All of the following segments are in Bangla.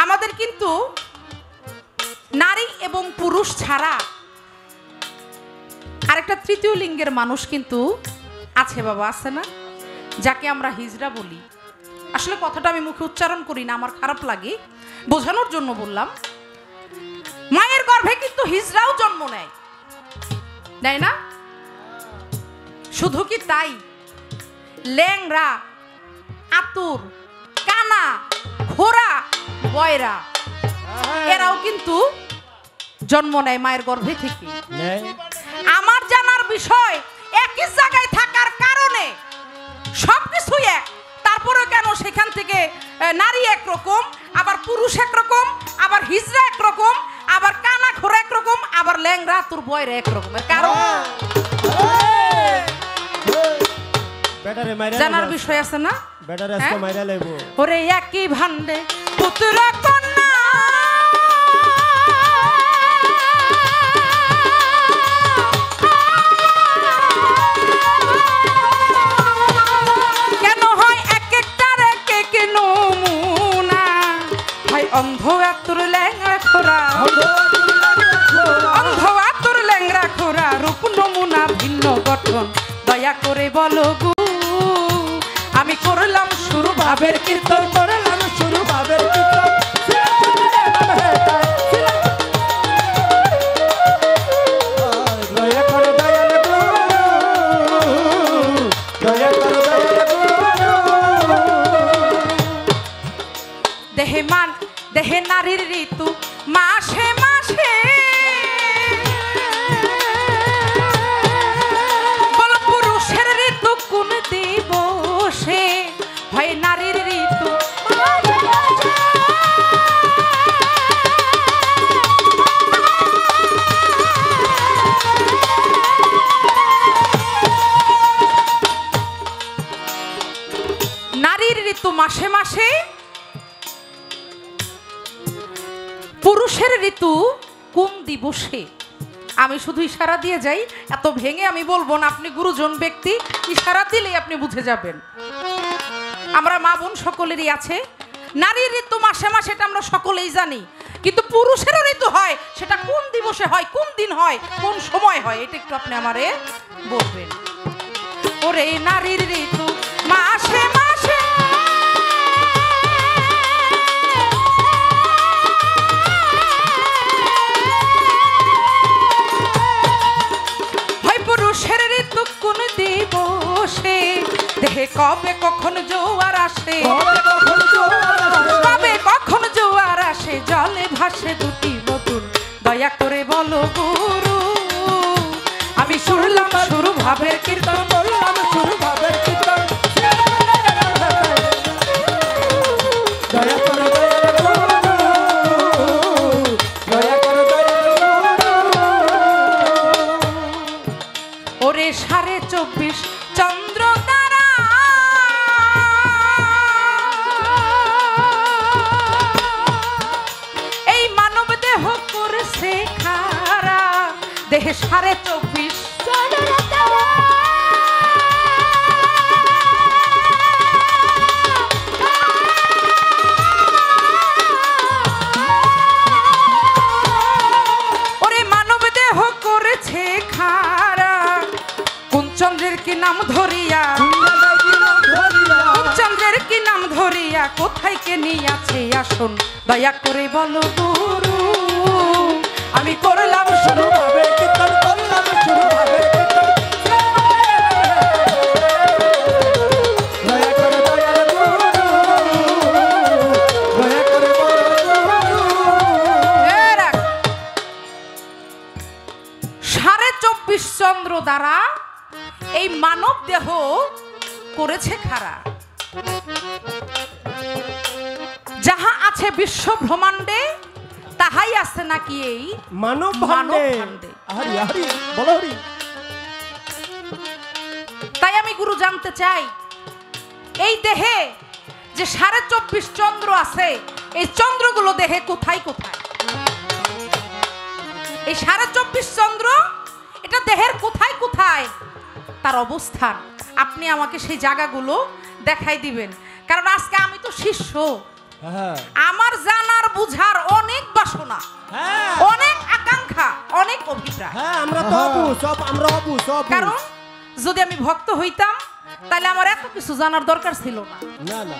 আমাদের কিন্তু নারী এবং পুরুষ ছাড়া আরেকটা তৃতীয় লিঙ্গের মানুষ কিন্তু আছে বাবা, আছে না? যাকে আমরা হিজড়া বলি। আসলে কথাটা আমি মুখে উচ্চারণ করি না, আমার খারাপ লাগে, বোঝানোর জন্য বললাম। মায়ের গর্ভে কিন্তু হিজড়াও জন্ম নেয়, তাই না? শুধু কি তাই, ল্যাংড়া, আতুর, কানা, খোরা, বয়রা এরাও কিন্তু জন্ম নেয় মায়ের গর্ভে থেকে। আমার জানার বিষয়, একই জায়গায় থাকার কারণে সবকিছু এক, তারপরে কেন সেখান থেকে নারী একরকম, আবার পুরুষ একরকম, আবার হিজড়া একরকম, আবার কানা খোরা একরকম, আবার ল্যাংড়া আতুর বয়রা একরকমের কারণ জানার বিষয় আছে না? ওরে একই ভান্ডে পুত্র কন্যা, কেন হয় এক একটার এক এক নমুনা, হয় অন্ধ আতুর ল্যাংড়া খোরা, অন্ধ আতুর ল্যাংড়া খোরা, রূপ নমুনা ভিন্ন গঠন, দয়া করে বলো গো আমি করলাম শুরু ভাবের কীর্তন, করলাম শুরু ভাবের কীর্তন। দেহে নারীর ঋতু মাসে মাসে, বল পুরুষের ঋতু কোন দিবসে, হয় নারীর ঋতু নারীর ঋতু মাসে মাসে, পুরুষের ঋতু কোন দিবসে। আমি শুধু ইশারা দিয়ে যাই, এত ভেঙে আমি বলবো না, আপনি গুরুজন ব্যক্তি, ইশারা দিলেই আপনি বুঝে যাবেন। আমরা মা বোন সকলেরই আছে, নারীর ঋতু মাসে মাসে এটা আমরা সকলেই জানি, কিন্তু পুরুষেরও ঋতু হয়, সেটা কোন দিবসে হয়, কোন দিন হয়, কোন সময় হয়, এটা একটু আপনি আমারে বলবেন। ওরে নারীর ঋতু মাসে মাসে, পুরুষের ঋতু কোন দিবসে, দেহে কবে কখন জোয়ার আসে, কবে কখন জোয়ার আসে, জলে ভাসে দুটি নতুন, দয়া করে বলো গুরু আমি শুনলাম শুরু ভাবের কীর্তন, বললাম শুরু ভাবের কীর্তন। ওরে 24.5 চন্দ্র তারা, এই মানব দেহ করেছে খারা, দেহে 24.5 চন্দ্র তারা, ওরে মানব দেহ করেছে খারা, চন্দ্রের কি নাম ধরিয়া, চন্দ্রের কি নাম ধরিয়া, কোথায় কে নিয়ে আছে আসুন, দয়া করে বলো গুরু আমি করলাম শুরু ভাবের কীর্তন, করলাম শুরু ভাবের কীর্তন। সাড়ে 24 চন্দ্র দ্বারা এই মানব দেহ করেছে খাড়া, যাহা আছে বিশ্ব ব্রহ্মাণ্ডে তাহাই আছে নাকি এই মানব ভাণ্ডে। তাই আমি গুরু জানতে চাই, এই দেহে যে 24.5 চন্দ্র আছে, এই চন্দ্রগুলো দেহে কোথায় কোথায়, এই 24.5 চন্দ্র এটা দেহের কোথায় কোথায় তার অবস্থান, আপনি আমাকে সেই জায়গাগুলো দেখাই দিবেন। কারণ আজকে আমি তো শিষ্য, আমার জানার বুঝার অনেক বাসনা, অনেক আকাঙ্ক্ষা, অনেক অভিপ্রায়। আমরা তো সব কারণ যদি আমি ভক্ত হইতাম তাহলে আমার এত কিছু জানার দরকার ছিল না। না,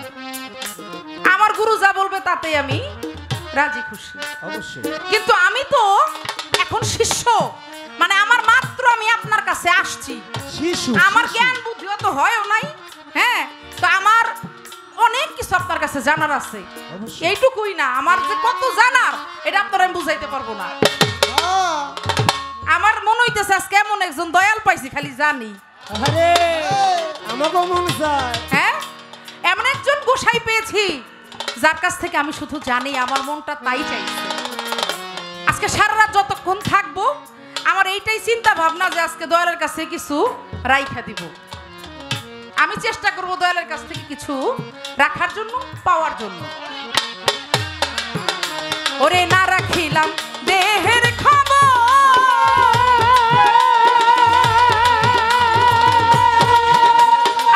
আমার গুরু যা বলবে তাতেই আমি রাজি খুশি। অবশ্যই। কিন্তু আমি তো এখন শিষ্য, মানে আমার মাত্র আমি আপনার কাছে আসছি, শিশু, আমার জ্ঞান বুদ্ধিও তো হয়ও নাই। হ্যাঁ, তো আমার অনেক কিছু আপনার কাছে জানার আছে। এইটুকুই না, আমার যে কত জানার এটা আপনার আমি বুঝাইতে পারবো না। আমার মনে হইতেছে আজকে এমন একজন দয়াল পাইছি, খালি জানি। আরে আমাকে মনে চায়। হ্যাঁ, এমন একজন গোসাই পেয়েছি যার কাছ থেকে আমি শুধু জানি, আমার মনটা তাই চাইছে। আজকে সারা রাত যতক্ষণ থাকবো আমার এইটাই চিন্তা ভাবনা যে আজকে দয়ালের কাছে কিছু রাইখা দিব। আমি চেষ্টা করব দয়ালের কাছ থেকে কিছু রাখার জন্য, পাওয়ার জন্য। ওরে না রাখিলাম দেহের খবর,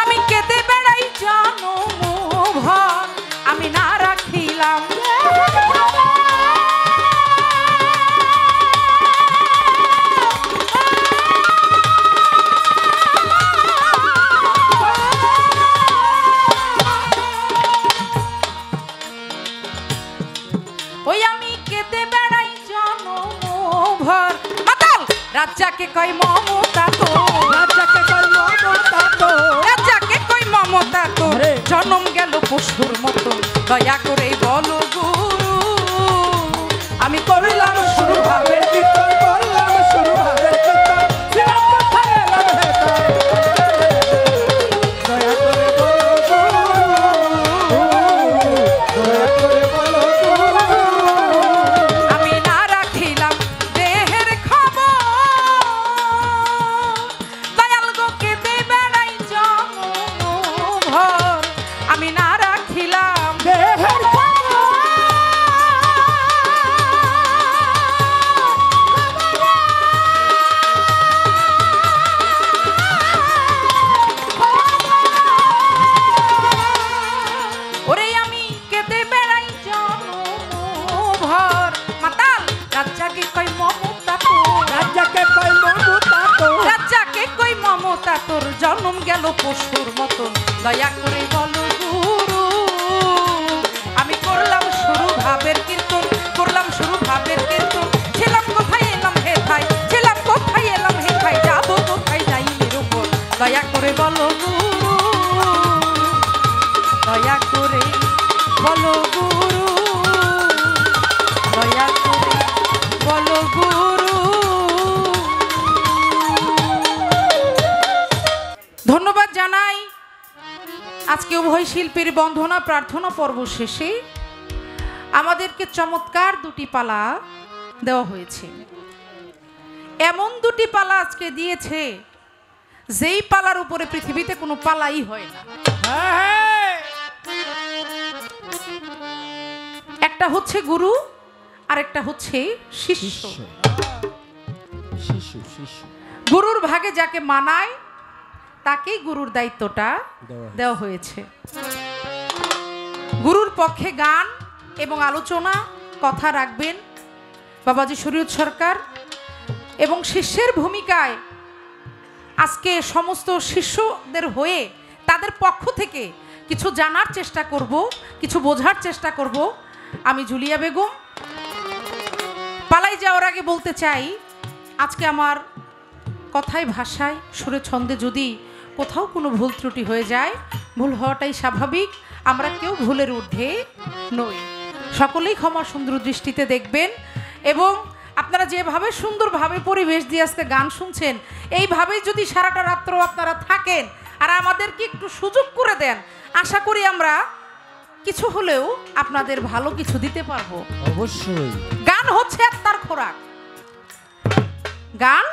আমি কেঁদে বেড়াই জনম ভর, আমি না রাখিলাম রাজাকে কই মমতা তো, রাজাকে কই মমতা তো, রাজাকে কই মমতা তো, জনম গেল পশুর মতো, দয়া করে বলো গুরু, আমি করলাম শুরু ভাবের কীর্তন, করলাম শুরু ভাবের কীর্তন, ছিলাম কোথায় এলাম হেতায়, দয়া করে বলো গুরু, দয়া করে বলো গুরু, আমি না রাখিলাম দেহের খবর, দয়াল গো কেঁদে বেড়াই জনম ভর, আমি না রাখিলাম দেহের ওরে আমি কেঁদে বেড়াই জনম ভর, মাতাল রাজাকে কই মমতা তো, রাজাকে কই মমতা তো, রাজাকে কই মমতা তোর, জনম গেল পশুর মতন, দয়া করে বলো গুরু, আমি করলাম শুরু ভাবের কীর্তন, করলাম শুরু ভাবের কীর্তন, ছিলাম কোথায় এলাম হে ভাই, ছিলাম কোথায় এলাম হে ভাই, যাবো কোথায় যাই নিরূপণ, দয়া করে বলো গুরু, দয়া করে বলো গুরু, দয়া করে বলো গুরু। ধন্যবাদ জানাই আজকে উভয় শিল্পীর বন্দনা প্রার্থনা পর্ব শেষে আমাদেরকে চমৎকার দুটি পালা দেওয়া হয়েছে। এমন দুটি পালা আজকে দিয়েছে যেই পালার উপরে পৃথিবীতে কোনো পালাই হয় না। একটা হচ্ছে গুরু আর একটা হচ্ছে শিষ্য। শিশু, শিশু, গুরুর ভাগে যাকে মানায় তাকেই গুরুর দায়িত্বটা দেওয়া হয়েছে। গুরুর পক্ষে গান এবং আলোচনা কথা রাখবেন বাবাজি শরীয়ত সরকার, এবং শিষ্যের ভূমিকায় আজকে সমস্ত শিষ্যদের হয়ে তাদের পক্ষ থেকে কিছু জানার চেষ্টা করব, কিছু বোঝার চেষ্টা করব আমি জুলিয়া বেগম। পালাই যাওয়ার আগে বলতে চাই, আজকে আমার কথায় ভাষায় সুরে ছন্দে যদি কোথাও কোনো ভুল ত্রুটি হয়ে যায়, ভুল হওয়াটাই স্বাভাবিক, আমরা কেউ ভুলের ঊর্ধ্বে নই। সকলেই ক্ষমা সুন্দর দৃষ্টিতে দেখবেন, এবং আপনারা যেভাবে সুন্দরভাবে পরিবেশ দিয়ে আজকে গান শুনছেন, এইভাবেই যদি সারাটা রাত্র আপনারা থাকেন আর আমাদেরকে একটু সুযোগ করে দেন, আশা করি আমরা কিছু হলেও আপনাদের ভালো কিছু দিতে পারবো। অবশ্যই। গান হচ্ছে আত্মার খোরাক, গান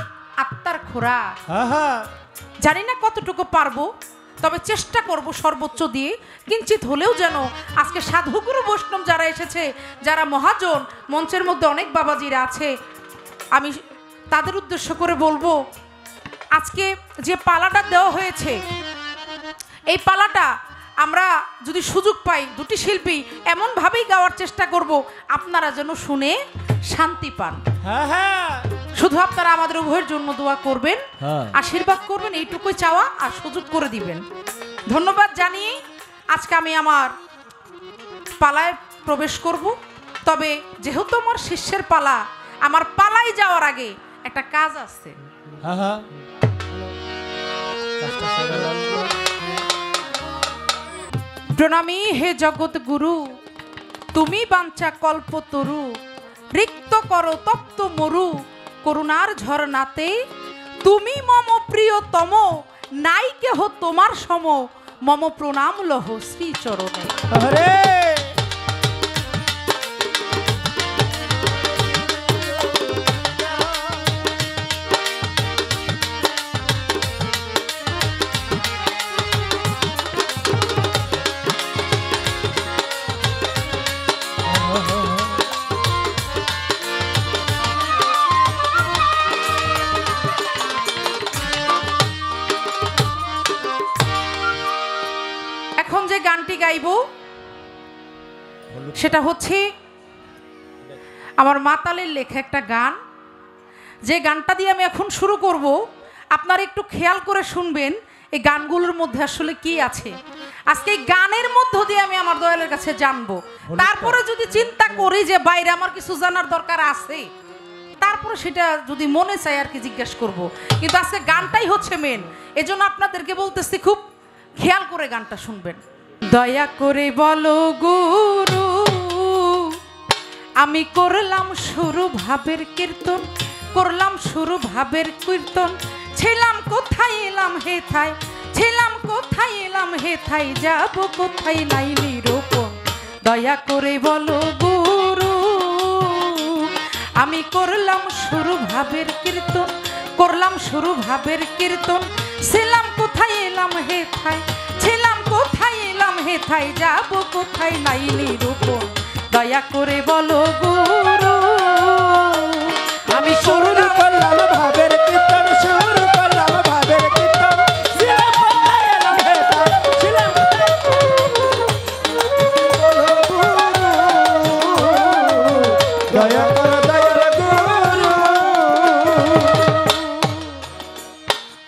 আত্মার খোরাক। জানি না কতটুকু পারবো, তবে চেষ্টা করব সর্বোচ্চ দিয়ে, কিঞ্চিত হলেও যেন আজকে সাধুগুরু বৈষ্ণব যারা এসেছে, যারা মহাজন, মঞ্চের মধ্যে অনেক বাবাজিরা আছে, আমি তাদের উদ্দেশ্য করে বলবো, আজকে যে পালাটা দেওয়া হয়েছে এই পালাটা আমরা যদি সুযোগ পাই দুটি শিল্পী এমনভাবেই গাওয়ার চেষ্টা করব আপনারা যেন শুনে শান্তি পান। হ্যাঁ হ্যাঁ শুধু আপনারা আমাদের উভয়ের জন্য দোয়া করবেন, হ্যাঁ। আশীর্বাদ করবেন, এইটুকুই চাওয়া, আর সুযোগ করে দিবেন। ধন্যবাদ জানিয়ে আজকে আমি আমার পালায় প্রবেশ করব। তবে যেহেতু আমার শিষ্যের পালা, আমার পালায় যাওয়ার আগে একটা কাজ আছে। হ্যাঁ হ্যাঁ কাজটা সেরে লাগবে। প্রণামী হে জগৎ গুরু, তুমি বাঞ্ছা কল্পতরু, রিক্ত করো তপ্ত মরু, করুণার ঝরনাতে তুমি মম প্রিয়তম, নাই কেহ তোমার সম, মম প্রণাম লহ শ্রী চরণে। আরে এখন যে গানটি গাইব সেটা হচ্ছে আমার মাতালের লেখা একটা গান। যে গানটা দিয়ে আমি এখন শুরু করব, আপনারা একটু খেয়াল করে শুনবেন এই গানগুলোর মধ্যে আসলে কি আছে। আজকে এই গানের মধ্য দিয়ে আমি আমার দয়ালের কাছে জানবো। তারপরে যদি চিন্তা করি যে বাইরে আমার কিছু জানার দরকার আছে, তারপরে সেটা যদি মনে চাই আর কি জিজ্ঞেস করব। কিন্তু আজকে গানটাই হচ্ছে মেন, এজন্য আপনাদেরকে বলতেছি খুব খেয়াল করে গানটা শুনবেন। দয়া করে বলো গুরু, আমি করলাম শুরু ভাবের কীর্তন, করলাম শুরু ভাবের কীর্তন, ছিলাম কোথায় এলাম হে থাই, ছিলাম কোথায় এলাম হে থাই, যাব কোথায় নাই নিরূপণ। দয়া করে বলো গুরু, আমি করলাম শুরু ভাবের কীর্তন, করলাম শুরু ভাবের কীর্তন, ছিলাম কোথায় এলাম হে থাই, ছিলাম কোথায় এলাম হে থাই, যাব কোথায় নাই নিরূপণ। দয়া করে বলো গুরু, আমি শুরু করলাম ভাবের কীর্তন, শুরু করলাম ভাবের কীর্তন, ছিলাম কোথায় এলাম হে তাই, ছিলাম দয়া কর দয়ার গুরু।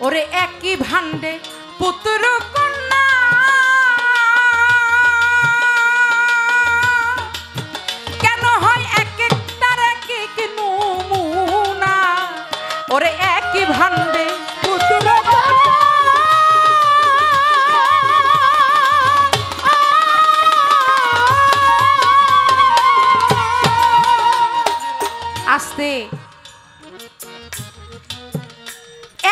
ওরে একই ভান্ডে পুত্র কন্যা, কেন হয় এক একটার এক এক নমুনা। ওরে একই ভান্ডে পুত্র আসতে,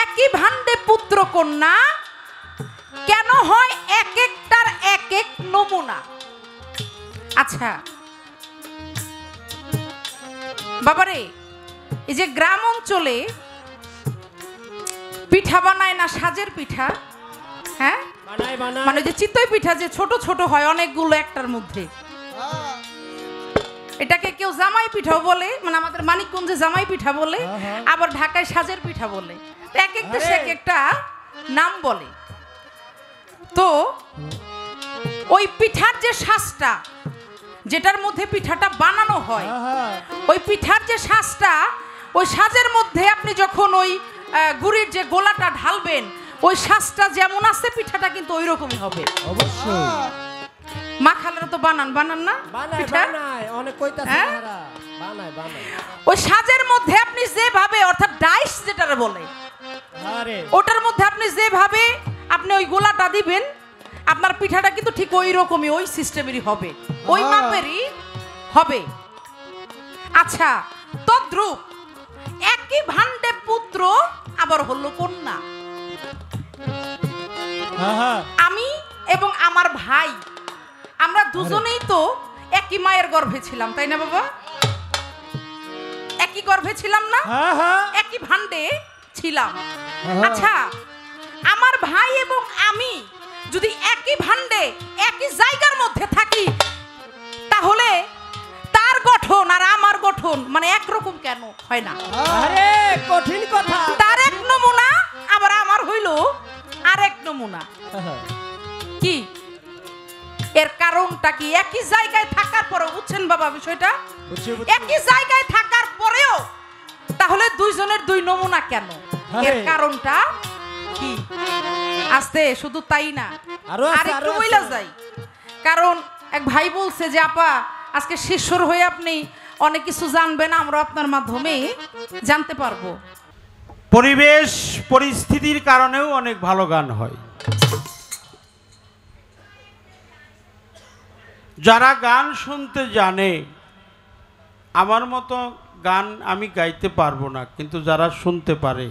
একই ভান্ডে পুত্র কন্যা, কেন হয় এক একটার এক এক নমুনা। আচ্ছা বাবারে, এই যে গ্রাম অঞ্চলে পিঠা বানায় না, সাজের পিঠা, হ্যাঁ বানাই বানাই মানে যে চিতই পিঠা যে ছোট ছোট হয় অনেকগুলো একটার মধ্যে, এটাকে কেউ জামাই পিঠাও বলে, মানে আমাদের মানিকগঞ্জে জামাই পিঠা বলে, আবার ঢাকায় সাজের পিঠা বলে। তো এক এক দেশে এক একটা নাম বলে। তো ওই পিঠার যে শাঁসটা, যেটার মধ্যে পিঠাটা বানানো হয়, ওই পিঠার যে শাঁসটা, ওই সাজের মধ্যে আপনি যখন ওই গুড়ির যে গোলাটা ঢালবেন, ওই শাঁসটা যেমন আছে পিঠাটা কিন্তু ওই রকমই হবে। অবশ্যই মা খালারা তো বানান না বানাই পিঠা? বানাই অনেক কইতাছে হ্যাঁ? তারা বানাই বানাই। ওই সাজের মধ্যে আপনি যেভাবে, অর্থাৎ ডাইস যেটারে বলে, আরে ওটার মধ্যে আপনি যেভাবে আপনি ওই গোলাটা দিবেন, আপনার পিঠাটা কিন্তু ঠিক ওই রকমই, ওই সিস্টেমেরই হবে, ওই মাপেরই হবে। আচ্ছা, তদ্রূপ একই ভান্ডে পুত্র আবার হলো কন্যা। আমি এবং আমার ভাই, আমরা দুজনেই তো একই মায়ের গর্ভে ছিলাম, তাই না বাবা? একই গর্ভে ছিলাম না, একই ভান্ডে ছিলাম। আচ্ছা, আমার ভাই এবং আমি যদি একই ভান্ডে একই জায়গার মধ্যে থাকি, তাহলে তার গঠন আর আমার গঠন মানে একরকম কেন হয় না? আরে কঠিন কথা। তার এক নমুনা, আবার আমার হইল আর এক নমুনা। কি এর কারণটা কি? একই জায়গায় থাকার পরেও, বুঝছেন বাবা বিষয়টা? বুঝছি, একই জায়গায় থাকার পরেও তাহলে দুইজনের দুই নমুনা কেন? এর আরে। কারণটা কি? আস্তে, শুধু তাই না, আরো আছে, আরেকটু আরো আছে। বইলা যাই। কারণ এক ভাই বলছে যে আপা আজকে শিষ্যর হয়ে আপনি অনেক কিছু জানবেন, আমরা আপনার মাধ্যমে জানতে পারবো। পরিবেশ পরিস্থিতির কারণেও অনেক ভালো গান হয়। যারা গান শুনতে জানে, আমার মতো গান আমি গাইতে পারবো না, কিন্তু যারা শুনতে পারে,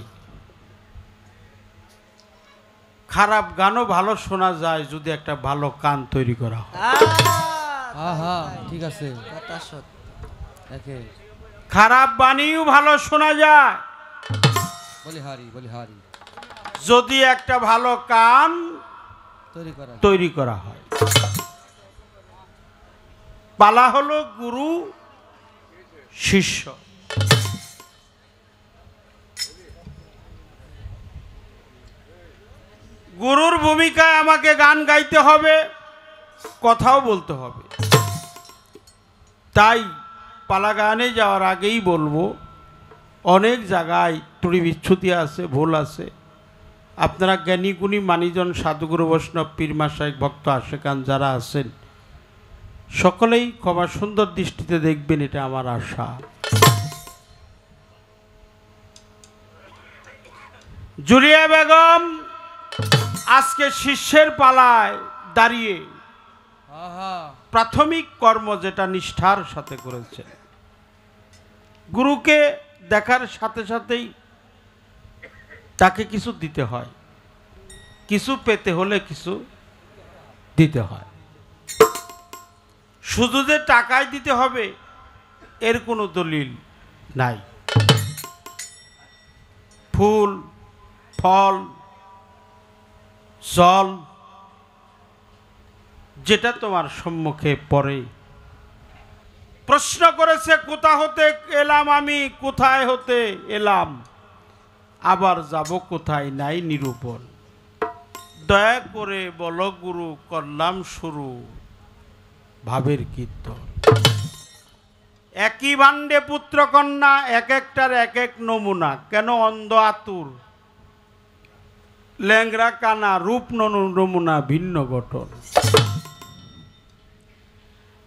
খারাপ গানও ভালো শোনা যায় যদি একটা ভালো কান তৈরি করা হয়। আহা ঠিক আছে একে খারাপ বাণীও ভালো শোনা যায় বলি হারি যদি একটা ভালো কান তৈরি করা হয়। পালা হলো গুরু শিষ্য। গুরুর ভূমিকায় আমাকে গান গাইতে হবে, কথাও বলতে হবে। তাই পালা গানে যাওয়ার আগেই বলবো, অনেক জায়গায় ত্রুটি বিচ্ছুতি আছে, ভুল আছে। আপনারা জ্ঞানী গুণী মানিজন সাধুগুরু বৈষ্ণব পীর মাশায়েখ ভক্ত আশেকান যারা আছেন, সকলেই ক্ষমা সুন্দর দৃষ্টিতে দেখবেন, এটা আমার আশা। জুলিয়া বেগম আজকে শিষ্যের পালায় দাঁড়িয়ে প্রাথমিক কর্ম যেটা নিষ্ঠার সাথে করেছে, গুরুকে দেখার সাথে সাথেই তাকে কিছু দিতে হয়, কিছু পেতে হলে কিছু দিতে হয়। শুধু যে টাকায় দিতে হবে এর কোনো দলিল নাই। ফুল, ফল, জল যেটা তোমার সম্মুখে পড়ে। প্রশ্ন করেছে, কোথা হতে এলাম আমি, কোথায় হতে এলাম, আবার যাব কোথায় নাই নিরূপণ। দয়া করে বলো গুরু, করলাম শুরু ভাবের কীর্তন। একই ভাণ্ডে পুত্র কন্যা, এক একটার এক এক নমুনা। কেন অন্ধ আতুর, ল্যাংরা কানা, রূপ নমুনা ভিন্ন গঠন।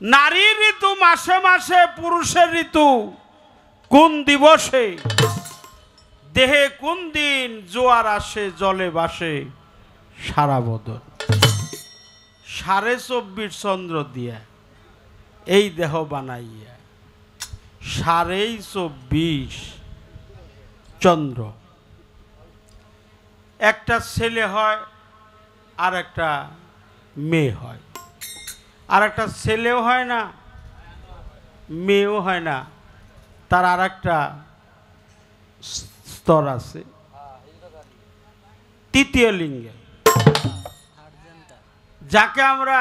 নারীর ঋতু মাসে মাসে, পুরুষের ঋতু কোন দিবসে, দেহে কোন দিন জোয়ার আসে, জলে বাসে সারা বদন। 24.5 চন্দ্র দিয়া এই দেহ বানাইয়া, 24.5 চন্দ্র। একটা ছেলে হয় আর একটা মেয়ে হয়, আর একটা ছেলেও হয় না, মেয়েও হয় না, তার আর একটা স্তর আছে, তৃতীয় লিঙ্গে, যাকে আমরা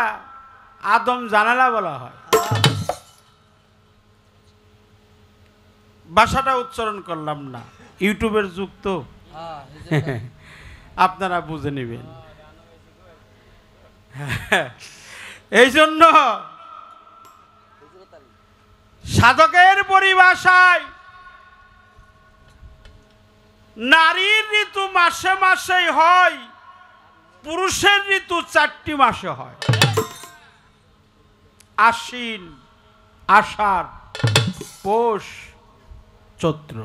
আদম জানালা বলা হয়। ভাষাটা উচ্চারণ করলাম না, ইউটিউবের যুগ তো, আপনারা বুঝে নেবেন। এই জন্য সাধকের পরিভাষায় নারীর ঋতু মাসে মাসেই হয়, পুরুষের ঋতু 4টি মাসে হয়। আশ্বিন, আষাঢ়, পৌষ, চৈত্র।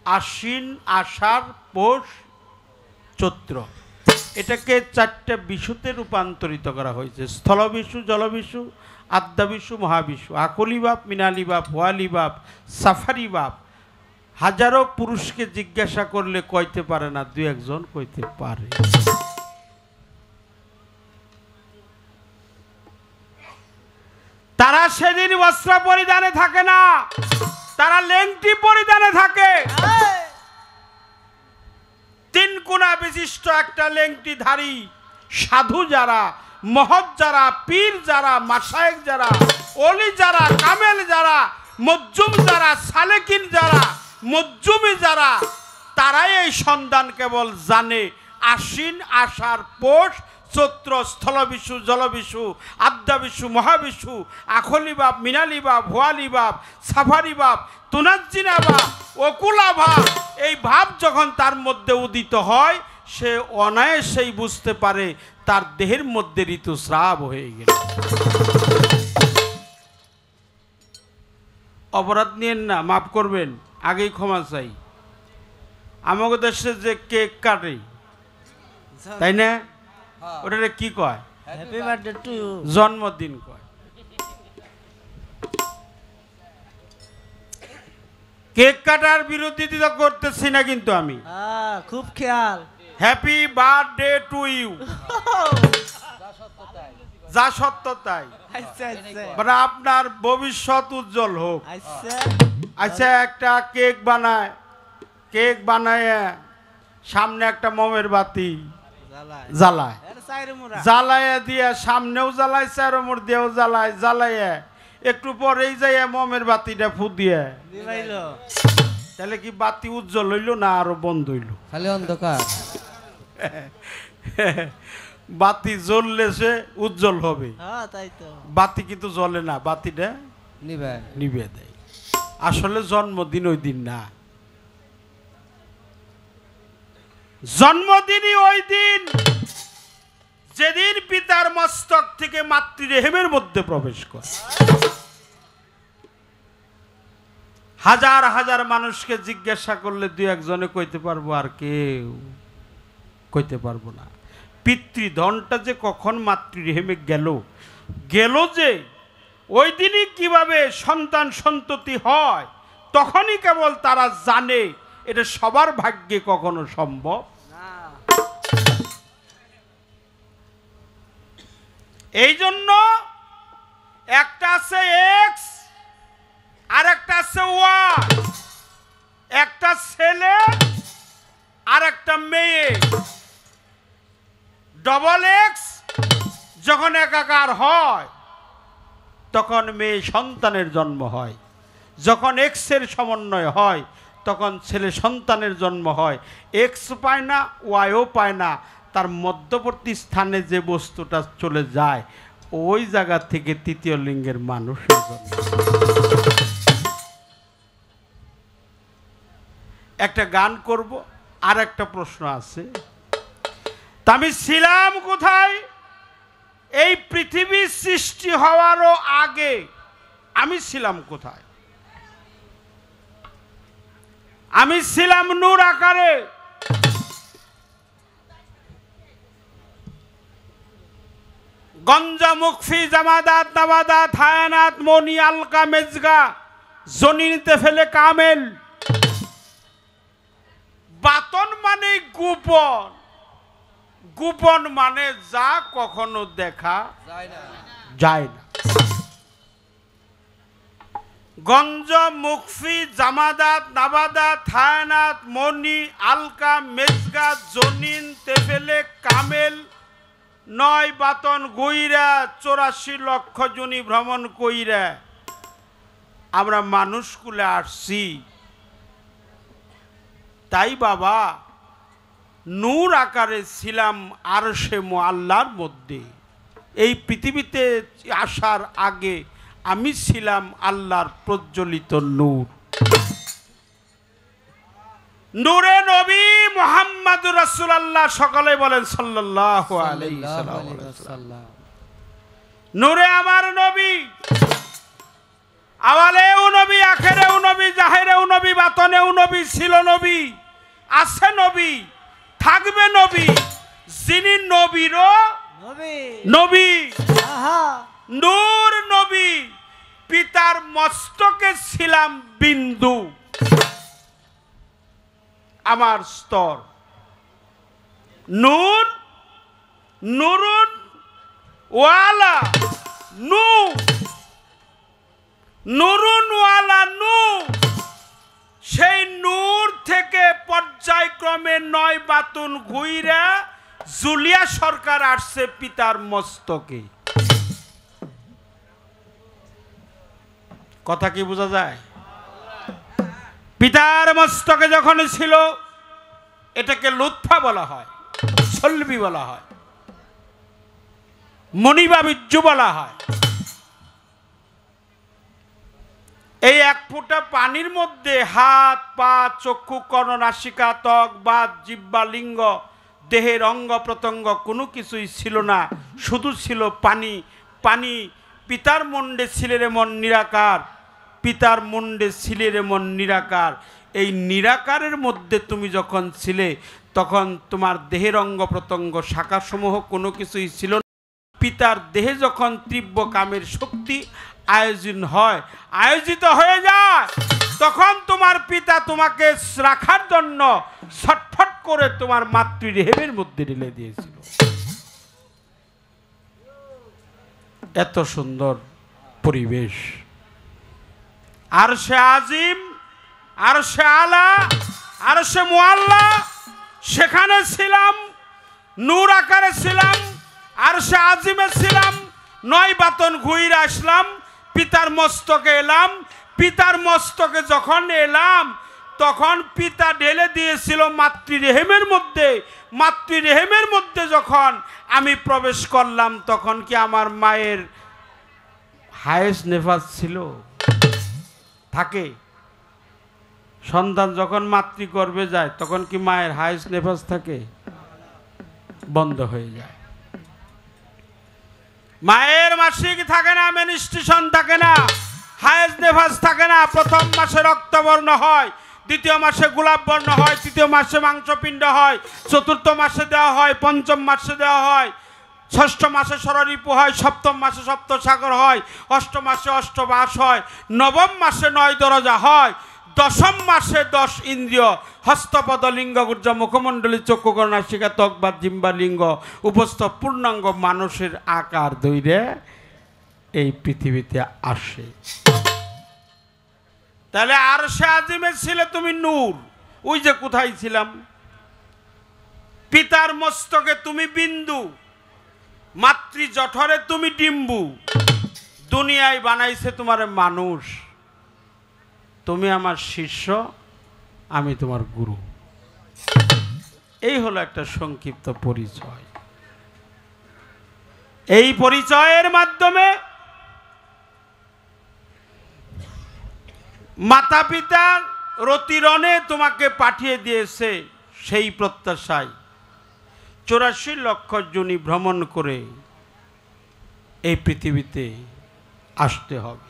আশ্বিন, আষাঢ়, পৌষ, চৈত্র। এটাকে 4টে বিশুতে রূপান্তরিত করা হয়েছে। স্থলবিষু, জলবিষু, আদ্যাবিষু, মহাবিষু। আকলি বাপ, মিনালি বাপ, ওয়ালি বাপ, সাফারি বাপ। হাজারো পুরুষকে জিজ্ঞাসা করলে কইতে পারে না, 2-1 জন কইতে পারে। তারা সেদিন বস্ত্র পরিধানে থাকে না, তারা লেংটি পরিধানে থাকে। 3 কোণা বিশিষ্ট একটা লেংটি ধারী সাধু যারা, মহৎ যারা, পীর যারা, মাশায়েখ যারা, ওলি যারা, কামেল যারা, মজ্জুম যারা, সালেকিন যারা, মজ্জুমি যারা, তারাই এই সন্ধান কেবল জানে। আশ্বিন, আষাঢ়, পৌষ, চৈত্র, স্থলবিষু, জলবিষু, আদ্যাবিষু, মহাবিষু, আখলি বাপ, মিনালি বাপ, ভোয়ালি বাপ, সাফারি বাপ, তুনাজ্জিনা বাপ, অকুলা ভাব, এই ভাব যখন তার মধ্যে উদিত হয় সে অনায়াসেই বুঝতে পারে তার দেহের মধ্যে ঋতুস্রাব হয়ে গেল। অপরাধ নিয়েন না, মাফ করবেন, আগেই ক্ষমা চাই। আমাদের দেশে যে কেক কাটে, তাই না, ওটা কি কয়? Happy birthday to you. জন্মদিন কয়। কেক কাটার বিরোধিতা করতেছি না কিন্তু আমি। খুব খেয়াল। হ্যাপি বার্থডে টু ইউ, যা সত্য তাই, আচ্ছা আচ্ছা মানে আপনার ভবিষ্যৎ উজ্জ্বল হোক। আচ্ছা আচ্ছা, একটা কেক বানায়, কেক বানায় সামনে একটা মোমের বাতি জ্বালায়, জ্বালায় দিয়ে সামনেও জ্বালায়, চারোমোর দিয়েও জ্বালায়, জ্বালায় একটু পরেই যাইয়া মোমের বাতিটা ফু দিয়ে, তাহলে কি বাতি উজ্জ্বল হইল না আরো বন্ধ হইল? খালি অন্ধকার। বাতি জ্বললে সে উজ্জ্বল হবে, তাই তো। বাতি কিন্তু জ্বলে না, বাতিটা নিবে নিবে দেয়। আসলে জন্মদিন ওই দিন না, জন্মদিনই ওই দিন যেদিন পিতার মস্তক থেকে মাতৃরেহেমের মধ্যে প্রবেশ করে। হাজার হাজার মানুষকে জিজ্ঞাসা করলে দুই একজনে কইতে পারবো, আর কেউ কইতে পারবো না। পিতৃধনটা যে কখন মাতৃরেহেমে গেল, গেল যে ওই দিনই কিভাবে সন্তান সন্ততি হয় তখনই কেবল তারা জানে। এটা সবার ভাগ্যে কখনো সম্ভব এই জন্য একটা আছে এক্স আর একটা আছে ওয়াই, একটা ছেলে আর একটা মেয়ে। ডবল এক্স যখন একাকার হয় তখন মেয়ে সন্তানের জন্ম হয়, যখন এক্সের সমন্বয় হয় তখন ছেলে সন্তানের জন্ম হয়। এক্স পায় না, ওয়াইও পায় না, তার মধ্যবর্তী স্থানে যে বস্তুটা চলে যায় ওই জায়গা থেকে তৃতীয় লিঙ্গের মানুষের জন্ম। একটা গান করব, আর একটা প্রশ্ন আছে, তা আমি ছিলাম কোথায়? এই পৃথিবীর সৃষ্টি হওয়ারও আগে আমি ছিলাম কোথায়? আমি ছিলাম নূর আকারে, গঞ্জা, মুখফি, জামাদাত, নাবাদাত, হায়ানাত, মনি, আলকা, মেজগা, জনিতে ফেলে কামেল। বাতন মানে গোপন, গোপন মানে যা কখনো দেখা যায় না। গঞ্জ, মুখফি, জামাদাত, নাবাদাত, হায়ানাত, মনি, আলকা, মেজগা, জনিন, তেফেলে, কামেল, নয় বাতন গইরা 84 লক্ষ জনি ভ্রমণ কইরা আমরা মানুষ কুলে আসছি। তাই বাবা নূর আকারে ছিলাম আরশে মুআল্লার মধ্যে। এই পৃথিবীতে আসার আগে আমি ছিলাম আল্লাহর প্রজ্বলিত নূর। নূরে নবী মুহাম্মাদুর রাসূলুল্লাহ, সকলে বলেন সাল্লাল্লাহু আলাইহি ওয়াসাল্লাম। নূরে আমার নবী, আওয়ালেও নবী, আখেরেও নবী, জাহেরেও নবী, বাতনেও নবী, ছিল নবী, আছে নবী, থাকবে নবী, যিনি নবীরও নবী, নূর নবী। পিতার মস্তকে ছিলাম বিন্দু, আমার স্তর। নূর, নুরুন ওয়ালা নূর, নুরুন ওয়ালা নূর। সেই নূর থেকে পর্যায়ক্রমে 9 বাতুন ঘুইরা জুলিয়া সরকার আসছে পিতার মস্তকে। কথা কি বোঝা যায়? পিতার মস্তকে যখন ছিল এটাকে লুৎফা বলা হয়, সলবি বলা হয়। মণি বা বীর্য বলা হয়। এই এক ফোঁটা পানির মধ্যে হাত পা চক্ষু কর্ণ নাসিকা ত্বক বাত জিহ্বা লিঙ্গ দেহের অঙ্গ প্রত্যঙ্গ কোনো কিছুই ছিল না, শুধু ছিল পানি। পানি পিতার মুন্ডে ছিলের মন নিরাকার, পিতার মুন্ডে ছিলের মন নিরাকার। এই নিরাকারের মধ্যে তুমি যখন ছিলে তখন তোমার দেহের অঙ্গ প্রত্যঙ্গ শাখাসমূহ কোনো কিছুই ছিল না। পিতার দেহে যখন তীব্র কামের শক্তি আয়োজন হয়, আয়োজিত হয়ে যায়, তখন তোমার পিতা তোমাকে রাখার জন্য ছটফট করে তোমার মাতৃদেহের মধ্যে ঢেলে দিয়েছিল। এত সুন্দর পরিবেশ, আর সে আজিম, আর সে আলা, আর সে মুআল্লা, সেখানে ছিলাম, নূর আকারে ছিলাম, আর সে আজিমে ছিলাম। 9 বাতন ঘুরে আসলাম, পিতার মস্তকে এলাম। পিতার মস্তকে যখন এলাম তখন পিতা ঢেলে দিয়েছিল মাতৃরেহেমের মধ্যে। মাতৃরেহেমের মধ্যে যখন আমি প্রবেশ করলাম তখন কি আমার মায়ের হায়েস্ট নেফাস ছিল? থাকে। সন্তান যখন মাতৃগর্ভে যায় তখন কি মায়ের হায়েস্ট নেফাস থাকে? বন্ধ হয়ে যায়। মায়ের মাসিক থাকে না, মেনস্ট্রুয়েশন থাকে না, হায়েস্ট নেফাস থাকে না। প্রথম মাসে রক্তবর্ণ হয়, দ্বিতীয় মাসে গোলাপ বর্ণ হয়, তৃতীয় মাসে মাংসপিণ্ড হয়, চতুর্থ মাসে দেওয়া হয়, পঞ্চম মাসে দেওয়া হয়, ষষ্ঠ মাসে ষড়রিপু হয়, সপ্তম মাসে সপ্তসাগর হয়, অষ্টম মাসে অষ্টবাস হয়, নবম মাসে 9 দরজা হয়, দশম মাসে 10 ইন্দ্রিয় হস্তপদ লিঙ্গ গুর্জ মুখমণ্ডলী চক্ষু কর্ণাশিকা ত্বক বা জিহ্বা লিঙ্গ উপস্থ পূর্ণাঙ্গ মানুষের আকার ধরে এই পৃথিবীতে আসে। তাহলে আর সে আজিমে ছিলে তুমি নূর। ওই যে কোথায় ছিলাম, পিতার মস্তকে তুমি বিন্দু, মাতৃ জঠরে তুমি ডিম্বু। দুনিয়ায় বানাইছে তোমার মানুষ, তুমি আমার শিষ্য, আমি তোমার গুরু। এই হলো একটা সংক্ষিপ্ত পরিচয়। এই পরিচয়ের মাধ্যমে মাতা পিতা রতিরণে তোমাকে পাঠিয়ে দিয়েছে সেই প্রত্যাশায় 84 লক্ষ যোনি ভ্রমণ করে এই পৃথিবীতে আসতে হবে।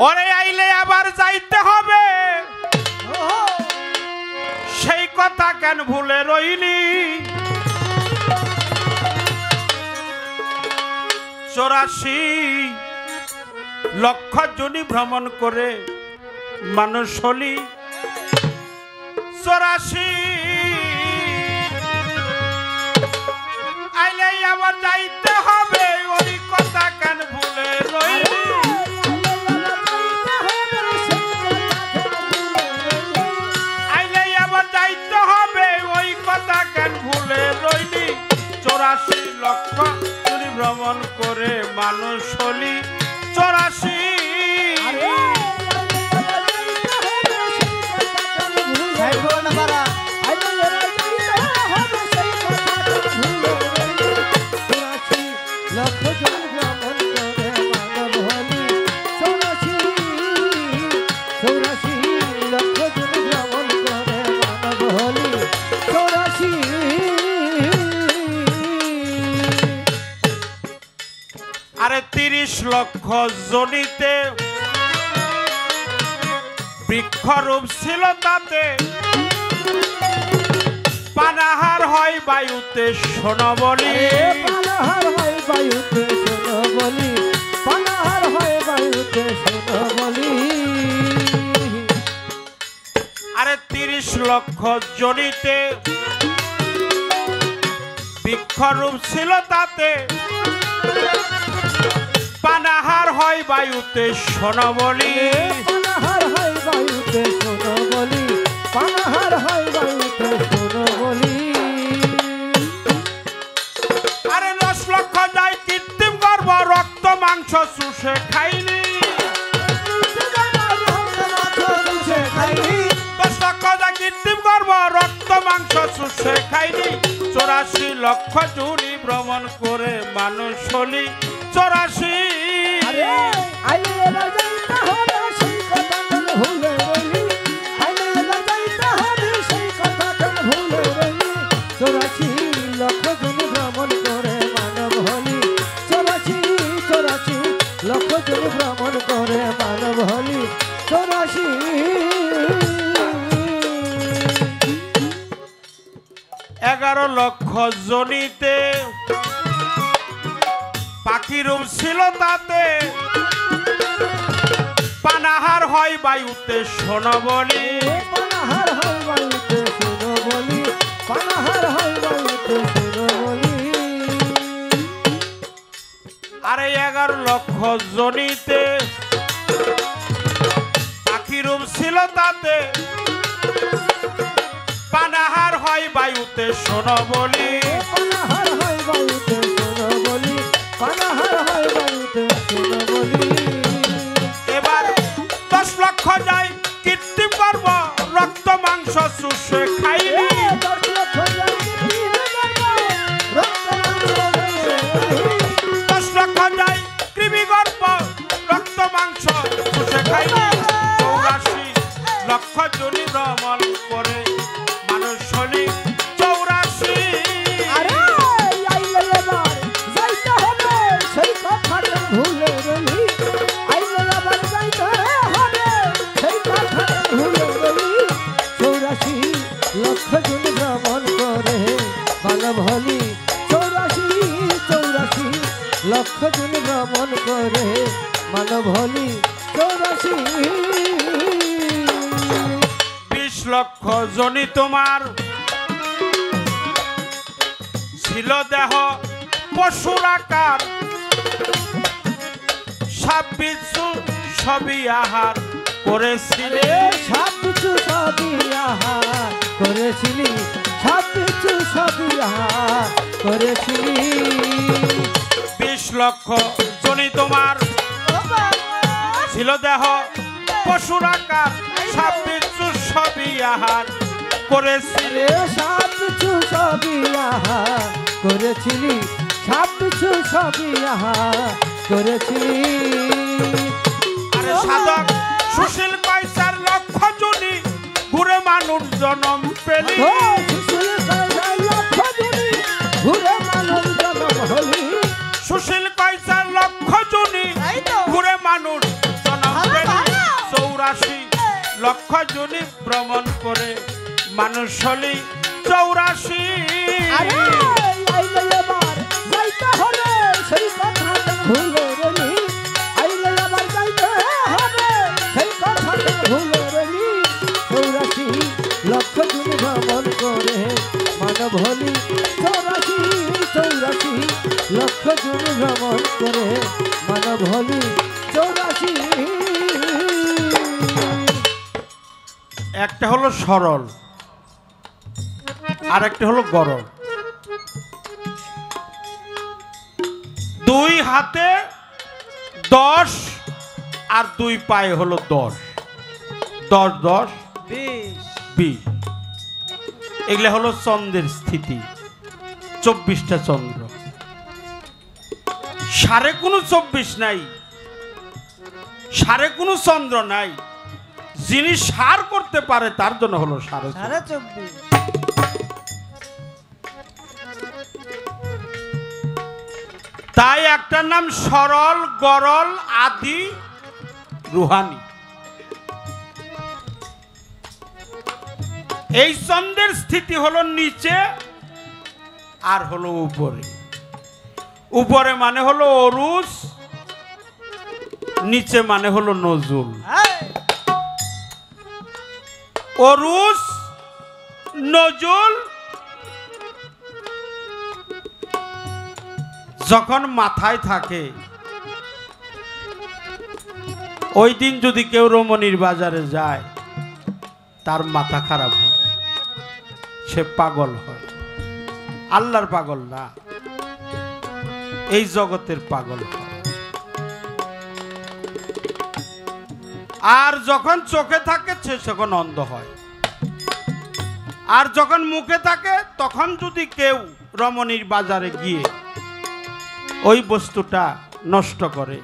ওরে আইলে আবার যাইতে হবে, সেই কথা কেন ভুলে রইলি? 84 লক্ষ যোনি ভ্রমণ করে মানুষ হলি। 84 আইলে আবার যাইতে হবে, ওই কথা কেন ভুলে রইলি? আইলে আবার যাইতে হবে, ওই কথা কেন ভুলে রইলি? 84 লক্ষ যোনি ভ্রমণ করে মানুষ হলি। 84 আরে 30 লক্ষ জনিতে বৃক্ষরূপ ছিল তাতে, পানাহার হয় বায়ুতে শোনো বলি। পানাহার হয় বায়ুতে শোনো বলি, পানাহার হয় বায়ুতে শোনো বলি। আরে 30 লক্ষ জনিতে বৃক্ষরূপ ছিল তাতে, পানাহার হয় বায়ুতে শোনো বলি। পানাহার হয় বায়ুতে শোনো বলি, পানাহার হয় বায়ুতে শোনো বলি। মাংস চুষে খাইনি, 10 লক্ষ যা কৃত্রিম গর্ব রক্ত মাংস চুষে খাইনি, 84 লক্ষ জুনি ভ্রমণ করে মানুষ হলি 11 লক্ষ জনিতে পাখি রূপ ছিল তাতে, পানাহার হয় বায়ুতে শোনো বলি, আরে 11 লক্ষ জনিতে পাখি রূপ ছিল তাতে, পানাহার হয় বায়ুতে শোনো বলি, এবার 10 লক্ষ যায় কৃত্রিম গর্ব রক্ত মাংস চুষে খাইনি, 10 লক্ষ যায় কৃমি গর্ব রক্ত মাংস চুষে খাইনি, 84 লক্ষ জনি ভ্রমণ করে মানুষ হলি 84। লক্ষ জন ভ্রমণ করে মানব হলি 84। 20 লক্ষ জনি তোমার ছিল দেহ পশুর আকার, 26 সবই আহার করেছিলে, সব কিছু সবই আহার করেছিলি, সব কিছু সবই আহার করেছিলি। 20 লক্ষ জনি তোমার ছিল দেহ পশুর আকার, 26 সবই আহার করেছিলে, সব কিছু সবই আহার করেছিলি, সব কিছু সবই আহার করেছিলি। আরে সাধক সুশীল কয়সার লক্ষ জনি ঘুরে মানুষ জনম পেলি, ঘুরে মানব জনম হলি, সুশীল কয়সার লক্ষ জনি ঘুরে মানুষ জনম পেলি, 84 লক্ষ জনি ভ্রমণ করে মানুষ হলি 84। সেই কথা ভুলে রলি, আইলে আবার যাইতে হবে সেই কথা ভুলে রলি, 84 লক্ষ জন ভ্রমণ করে মানব হলি 84 লক্ষ জন ভ্রমণ করে মানব হলি 84। একটা হলো সরল আর একটা হলো গরল। 2 হাতে 10 আর 2 পায়ে হলো 10, 10 10 20। এগুলা হলো চন্দ্রের স্থিতি, 24টা চন্দ্র। সাড়ে কোনো 24 নাই, সাড়ে কোনো চন্দ্র নাই, যিনি সার করতে পারে তার জন্য হলো 24.5। তাই একটা নাম সরল, গরল, আদি, রুহানি। এই চন্দ্রের স্থিতি হলো নিচে আর হলো উপরে। উপরে মানে হলো অরুষ, নিচে মানে হলো নজুল। অরুষ নজুল যখন মাথায় থাকে, ওই দিন যদি কেউ রমণীর বাজারে যায় তার মাথা খারাপ হয়, সে পাগল হয়। আল্লাহর পাগল না, এই জগতের পাগল হয়। আর যখন চোখে থাকে সে তখন অন্ধ হয়। আর যখন মুখে থাকে তখন যদি কেউ রমণীর বাজারে গিয়ে ওই বস্তুটা নষ্ট করে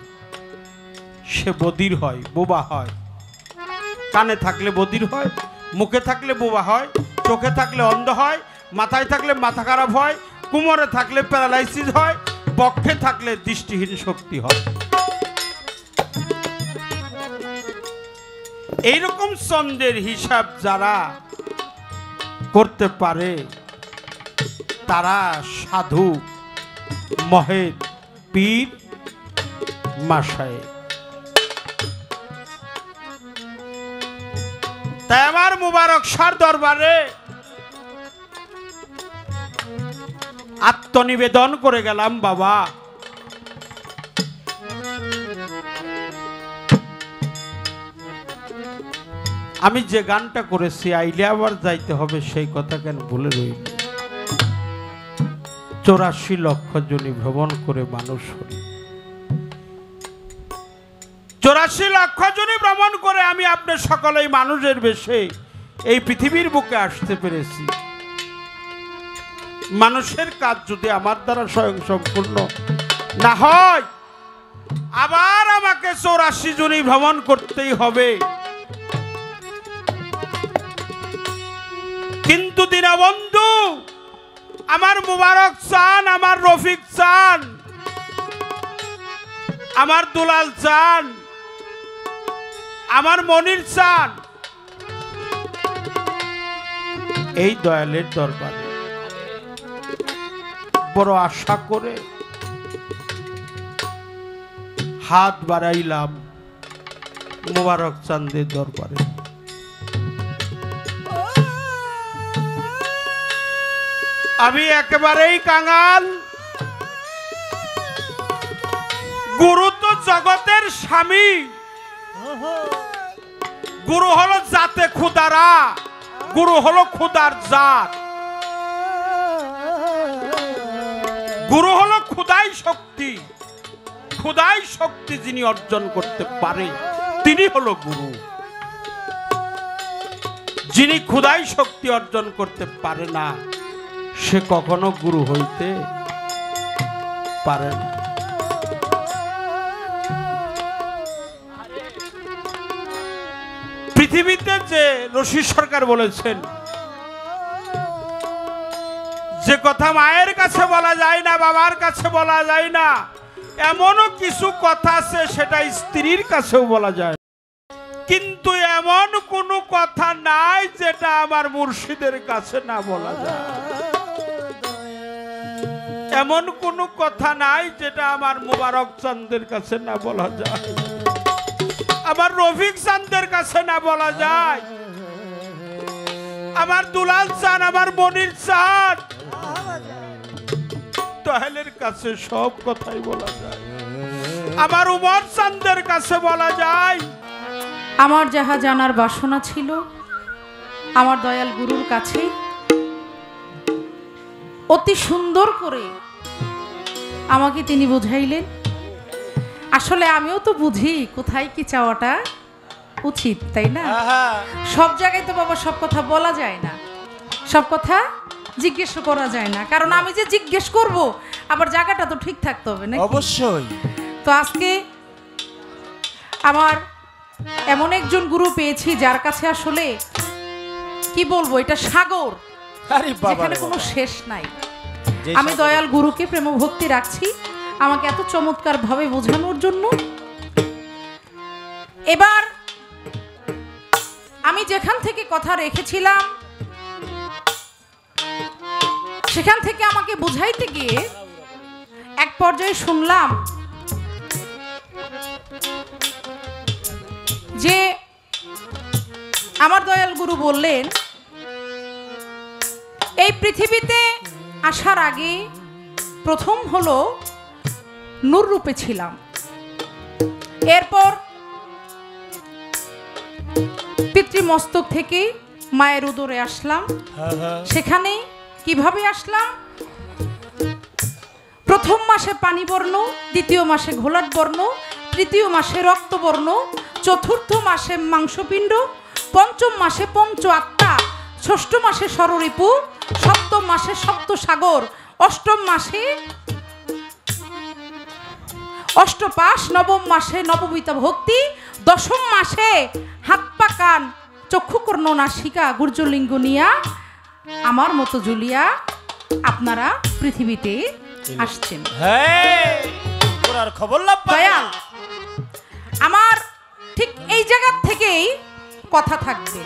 সে বধির হয়, বোবা হয়। কানে থাকলে বধির হয়, মুখে থাকলে বোবা হয়, চোখে থাকলে অন্ধ হয়, মাথায় থাকলে মাথা খারাপ হয়, কোমরে থাকলে প্যারালাইসিস হয়, বক্ষে থাকলে দৃষ্টিহীন শক্তি হয়। এইরকম চন্দ্রের হিসাব যারা করতে পারে তারা সাধু, মহেদ, পীর, মাশায়েখ। তাই আমার মুবারক শাহর দরবারে আত্মনিবেদন করে গেলাম, বাবা আমি যে গানটা করেছি আইলে আবার যাইতে হবে সেই কথা কেন ভুলে রইল। 84 লক্ষ জনি ভ্রমণ করে মানুষ হল। 84 লক্ষ জনি ভ্রমণ করে আমি আপনার সকলেই মানুষের বেশে এই পৃথিবীর বুকে আসতে পেরেছি। মানুষের কাজ যদি আমার দ্বারা স্বয়ং সম্পূর্ণ না হয় আবার আমাকে 84 জনি ভ্রমণ করতেই হবে। কিন্তু দীনবন্ধু আমার মুবারক চান, আমার রফিক চান, আমার দুলাল চান, আমার মনির চান এই দয়ালের দরবারে বড় আশা করে হাত বাড়াইলাম মুবারক চাঁদের দরবারে। আমি একেবারেই কাঙাল। গুরু তো জগতের স্বামী, গুরু হলো জাতে খুদারা, গুরু হলো খুদার জাত, গুরু হলো খুদাই শক্তি। খুদাই শক্তি যিনি অর্জন করতে পারে তিনি হলো গুরু। যিনি খুদাই শক্তি অর্জন করতে পারে না সে কখনো গুরু হইতে পারে না। পৃথিবীতে যে রশিদ সরকার বলেছেন যে কথা মায়ের কাছে বলা যায় না, বাবার কাছে বলা যায় না, এমনও কিছু কথা আছে সেটা স্ত্রীর কাছেও বলা যায়। কিন্তু এমন কোনো কথা নাই যেটা আমার মুর্শিদের কাছে না বলা যায়। এমন কোনো কথা নাই যেটা আমার মুবারক চাঁদের কাছে না বলা যায়, আমার রফিক চাঁদের কাছে না বলা যায়, আমার দুলাল চান, আমার মনির চান, দয়ালের কাছে সব কথাই বলা যায়, আমার উমর চাঁদের কাছে বলা যায়। আমার যাহা জানার বাসনা ছিল আমার দয়াল গুরুর কাছে অতি সুন্দর করে আমাকে তিনি বুঝাইলেন। আসলে আমিও তো বুঝি কোথায় কি চাওয়াটা উচিত, তাই না? সব জায়গায় তো বাবা সব কথা বলা যায় না, সব কথা জিজ্ঞেস করা যায় না, কারণ আমি যে জিজ্ঞেস করব আবার জায়গাটা তো ঠিক থাকতে হবে না। অবশ্যই। তো আজকে আমার এমন একজন গুরু পেয়েছি যার কাছে আসলে কি বলবো, এটা সাগর, যেখানে কোনো শেষ নাই। আমি দয়াল গুরুকে প্রেম ভক্তি রাখছি আমাকে এত চমৎকার ভাবে বোঝানোর জন্য। এবার আমি যেখান থেকে কথা রেখেছিলাম সেখান থেকে আমাকে বুঝাইতে গিয়ে এক পর্যায়ে শুনলাম যে আমার দয়াল গুরু বললেন এই পৃথিবীতে আসার আগে প্রথম হলো নূর রূপে ছিলাম, এরপর পিতৃমস্তক থেকে মায়ের উদরে আসলাম। সেখানে কিভাবে আসলাম? প্রথম মাসে পানি বর্ণ, দ্বিতীয় মাসে ঘোলাট বর্ণ, তৃতীয় মাসে রক্তবর্ণ, চতুর্থ মাসে মাংসপিণ্ড, পঞ্চম মাসে পঞ্চ আত্মা, ষষ্ঠ মাসে ষড়রিপু, সপ্তম মাসে সপ্ত সাগর, অষ্টম মাসে অষ্টপাশ, নবম মাসে নববিতা ভক্তি, দশম মাসে হাত পা কান চক্ষু কর্ণ নাসিকা গুর্জলিঙ্গ নিয়া আমার মতো জুলিয়া আপনারা পৃথিবীতে আসছেন। দয়াল, আমার ঠিক এই জায়গা থেকেই কথা থাকবে,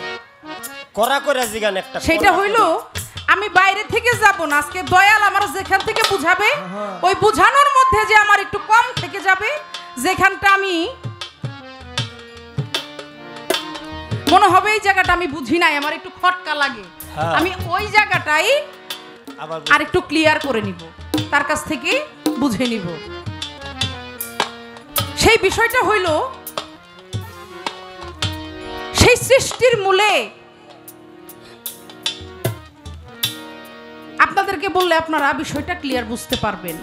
সেটা হইল আমি বাইরে থেকে যাব না। আজকে দয়াল আমার যেখান থেকে বুঝাবে ওই বুঝানোর মধ্যে যে আমার একটু কম থেকে যাবে, যেখানটা আমি মনে হবে এই জায়গাটা আমি বুঝি নাই, আমার একটু খটকা লাগে, আমি ওই জায়গাটাই আর একটু ক্লিয়ার করে নিব, তার কাছ থেকে বুঝে নিব। সেই বিষয়টা হইল সেই সৃষ্টির মূলে আপনাদেরকে বললে আপনারা বিষয়টা ক্লিয়ার বুঝতে পারবেন।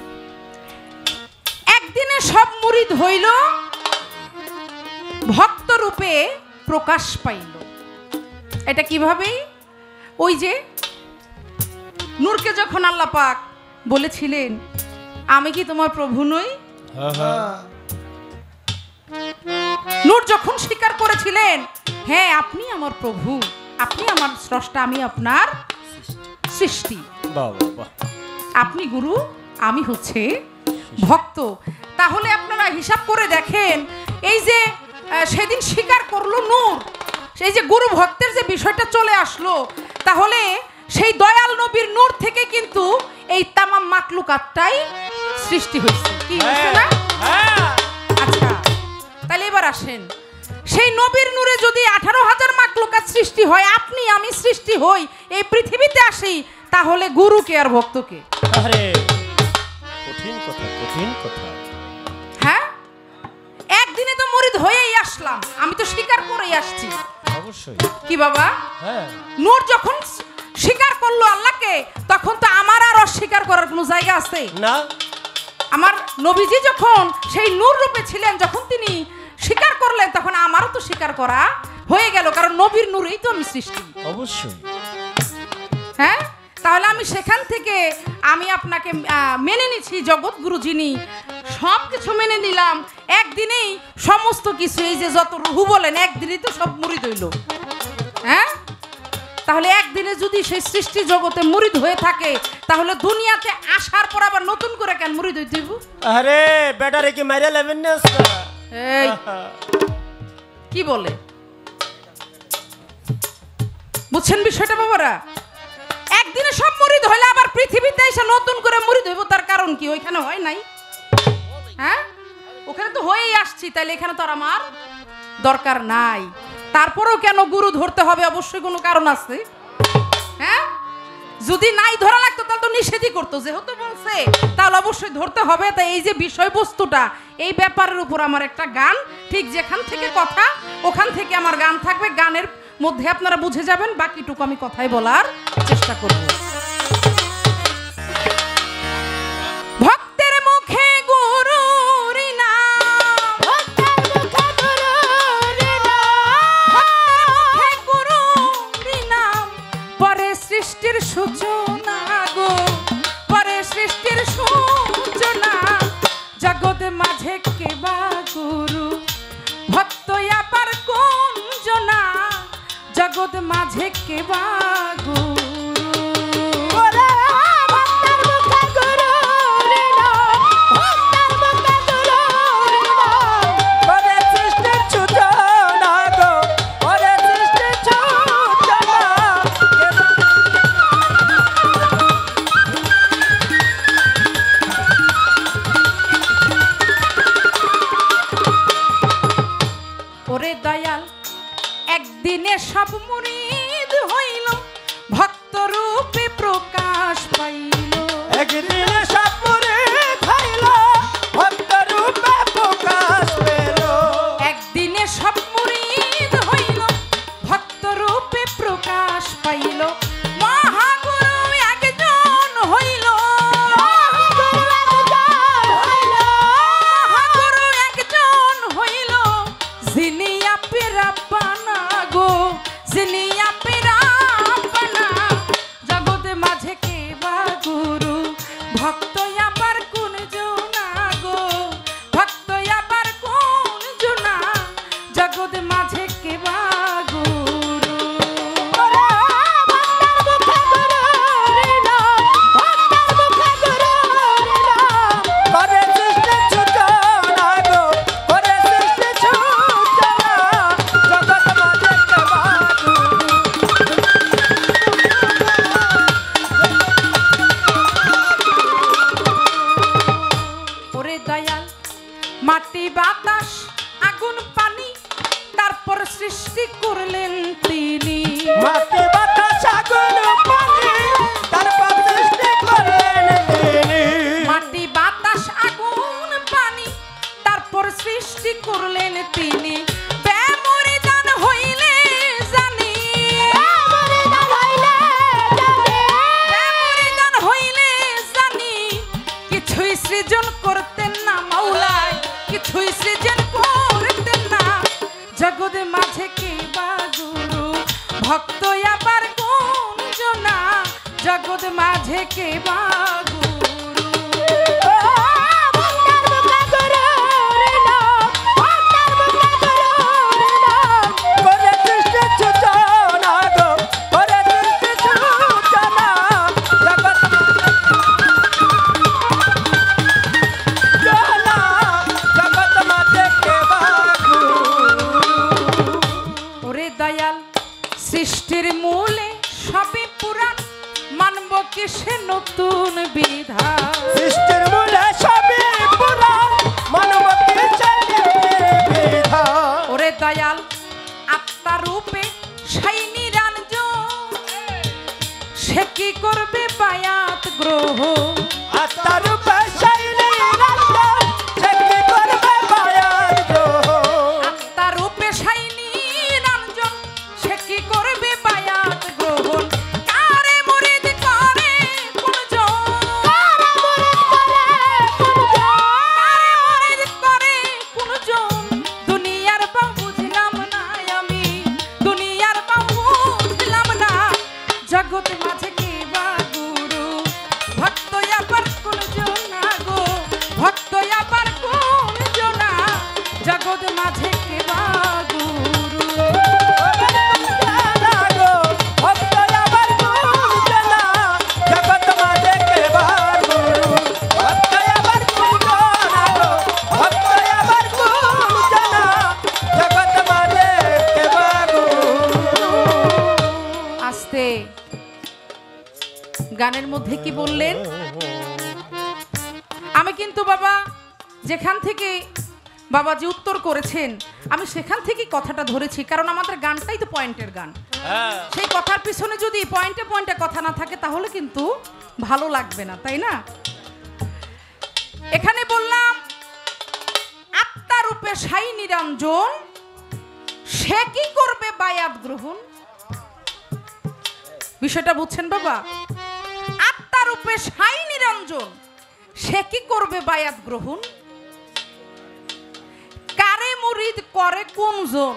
একদিনে সব মুরিদ হইল, ভক্ত রূপে প্রকাশ পাইল। এটা কিভাবে? ওই যে নূরকে যখন আল্লাহ পাক বলেছিলেন আমি কি তোমার প্রভু নই, নূর যখন স্বীকার করেছিলেন হ্যাঁ আপনি আমার প্রভু, আপনি আমার স্রষ্টা, আমি আপনার সৃষ্টি, আপনি গুরু, আমি হচ্ছে ভক্ত, তাহলে আপনারা হিসাব করে দেখেন এই যে সেদিন স্বীকার করলো নূর, সেই যে গুরু ভক্তের যে বিষয়টা চলে আসলো, তাহলে সেই দয়াল নবীর নূর থেকে কিন্তু এই তামাম মাকলুকাতটাই সৃষ্টি হয়েছে, কি হয়েছে না? আচ্ছা, তাহলে এবার আসেন, সেই নবীর নূরে যদি 18,000 মাকলুকাত সৃষ্টি হয়, আপনি আমি সৃষ্টি হই, এই পৃথিবীতে আসি, তাহলে গুরুকে আর ভক্তকে? কঠিন কথা, কঠিন কথা। হ্যাঁ, একদিনে তো মুরিদ হয়েই আসলাম, আমি তো স্বীকার করেই আসছি। অবশ্যই। কি বাবা? হ্যাঁ। নূর যখন স্বীকার করলো আল্লাহকে, তখন তো আমার আর অস্বীকার করার কোনো জায়গা আছে না। আমার নবীজি যখন সেই নূর রূপে ছিলেন, যখন তিনি স্বীকার করলেন, তখন আমারও তো স্বীকার করা হয়ে গেল, কারণ নবীর নূরেই তো আমি সৃষ্টি। অবশ্যই। হ্যাঁ, তাহলে আমি সেখান থেকে আমি আপনাকে মেনে নিচ্ছি, জগৎগুরু যিনি, সব কিছু মেনে নিলাম, একদিনেই সমস্ত কিছু, এই যে যত রুহু বলেন, একদিনেই তো সব মুরিদ হইল। হ্যাঁ, তাহলে একদিনে যদি সেই সৃষ্টি জগতে মুরিদ হয়ে থাকে, তাহলে দুনিয়াতে আসার পর আবার নতুন করে কেন মুরিদ হইতে হইব? আরে বেটারে কি মাইরা লেবেন না? এই কি বলে, বুঝছেন বিষয়টা বাবারা? একদিনে সব মুরিদ হইলে আবার পৃথিবীতে এসে নতুন করে মুরিদ হইব, তার কারণ কি? ওইখানে হয় নাই? হ্যাঁ, ওখানে তো হয়েই আসছি, তাইলে এখানে তো আর আমার দরকার নাই। তারপরেও কেন গুরু ধরতে হবে? অবশ্যই কোনো কারণ আছে। হ্যাঁ, যদি নাই ধরা লাগতো তাহলে তো নিষেধই করতো, যেহেতু বলছে তাহলে অবশ্যই ধরতে হবে। তাই এই যে বিষয়বস্তুটা, এই ব্যাপারের উপর আমার একটা গান, ঠিক যেখান থেকে কথা ওখান থেকে আমার গান থাকবে, গানের মধ্যে আপনারা বুঝে যাবেন, বাকিটুকু আমি কথাই বলার চেষ্টা করব। ভক্তের মুখে গুরুর নাম, ভক্তের মুখে গুরুর নাম, পরে সৃষ্টির সূচনা গো, পরে সৃষ্টির সূচনা, জগৎ মাঝে কেবা গুরু, ভক্ত আবার কোন জনা, জগৎ মাঝে কেবা গুরু। ওরে দয়াল, একদিনে সব মুরিদ হইল, ভক্ত রূপে প্রকাশ পাইল, একদিনে সব মুরিদ হইল, ভক্ত রূপে প্রকাশ পেল, একদিনে সব মুরিদ হইল, ভক্ত রূপে প্রকাশ পাইল, মহাগুরু একজন হইল, মহাগুরু একজন হইল, যিনি রাব্বানা গো জিনিয়া পেরাব্বানা জগতে মাঝে কে বা গুরু ভক্ত আবার কোন জনা গো ভক্ত আবার কোন জনা জগতে মাঝে কে বা গুরু করে সৃষ্টি সূচনা গো করে সৃষ্টি সূচনা জগৎ মাঝে কেবা ওরে দয়াল মাটি বাতাস আগুন পানি তারপর সৃষ্টি করলেন তিনি মাটি বাতাস আগুন পানি তারপর সৃষ্টি করলেন তিনি মাটি বাতাস আগুন পানি তারপর সৃষ্টি করলেন তিনি ব্যামরি দান হইলে জানি ব্যামরি দান হইলে জানি কিছুই সৃজন করতেন না মাওলায় কিছুই সৃজন করতেন না জগতে মাঝে কে বা গুরু ভক্ত আবার কোন জনা জগৎ মাঝে কে বা গুরু করে সৃষ্টি সূচনা গো করে সৃষ্টি সূচনা জগৎ জনা জগৎ মাঝে কেবা ওরে দয়াল সৃষ্টির মূলে সবই পুরাণ মানব কিসে নতুন বিধান সৃষ্টির মূলে সবই পুরাণ মানব কিসের বিধান ওরে দয়াল আত্মা রূপে সাই নিরঞ্জন সে কি করবে বায়াত গ্রহ আত্মার রূপে শৈলী রঞ্জন সে কি করবে বায়াত গ্রহ আত্মা রূপে সাই নিরঞ্জন সে কি করবে বায়াত গ্রহণ কারে মুরিদ করে কোনজন কারে মুরিদ করে কোনজন দুনিয়ার বাউ বুঝলাম না আমি দুনিয়ার বাউ বুঝলাম না জগৎ মাঝে কে বা গুরু ভক্ত আবার কোনজন না গো ভক্ত আবার কোনজন না জগৎ মাঝে কে বা গুরু জানা গো ভক্ত আবার গুরু জানা জগৎ মাঝে কেবার গুরু ভক্ত আবার গুরু জানা গো ভক্ত আবার গুরু জানা জগৎ মাঝে কেবার গুরু আস্তে গানের মধ্যে কি বললেন আমি কিন্তু বাবা যেখান থেকে বাবাজি উত্তর করেছেন আমি সেখান থেকে কথাটা ধরেছি কারণ আমাদের গানটাই তো পয়েন্টের গান সেই কথার পিছনে যদি পয়েন্টে পয়েন্টে কথা না থাকে তাহলে কিন্তু ভালো লাগবে না তাই না এখানে বললাম আত্মারূপে সাই নিরঞ্জন সে কি করবে বায়াত গ্রহণ বিষয়টা বুঝছেন বাবা আত্মারূপে সাই নিরঞ্জন সে কি করবে বায়াত গ্রহণ কারে মুরিদ করে কোনজন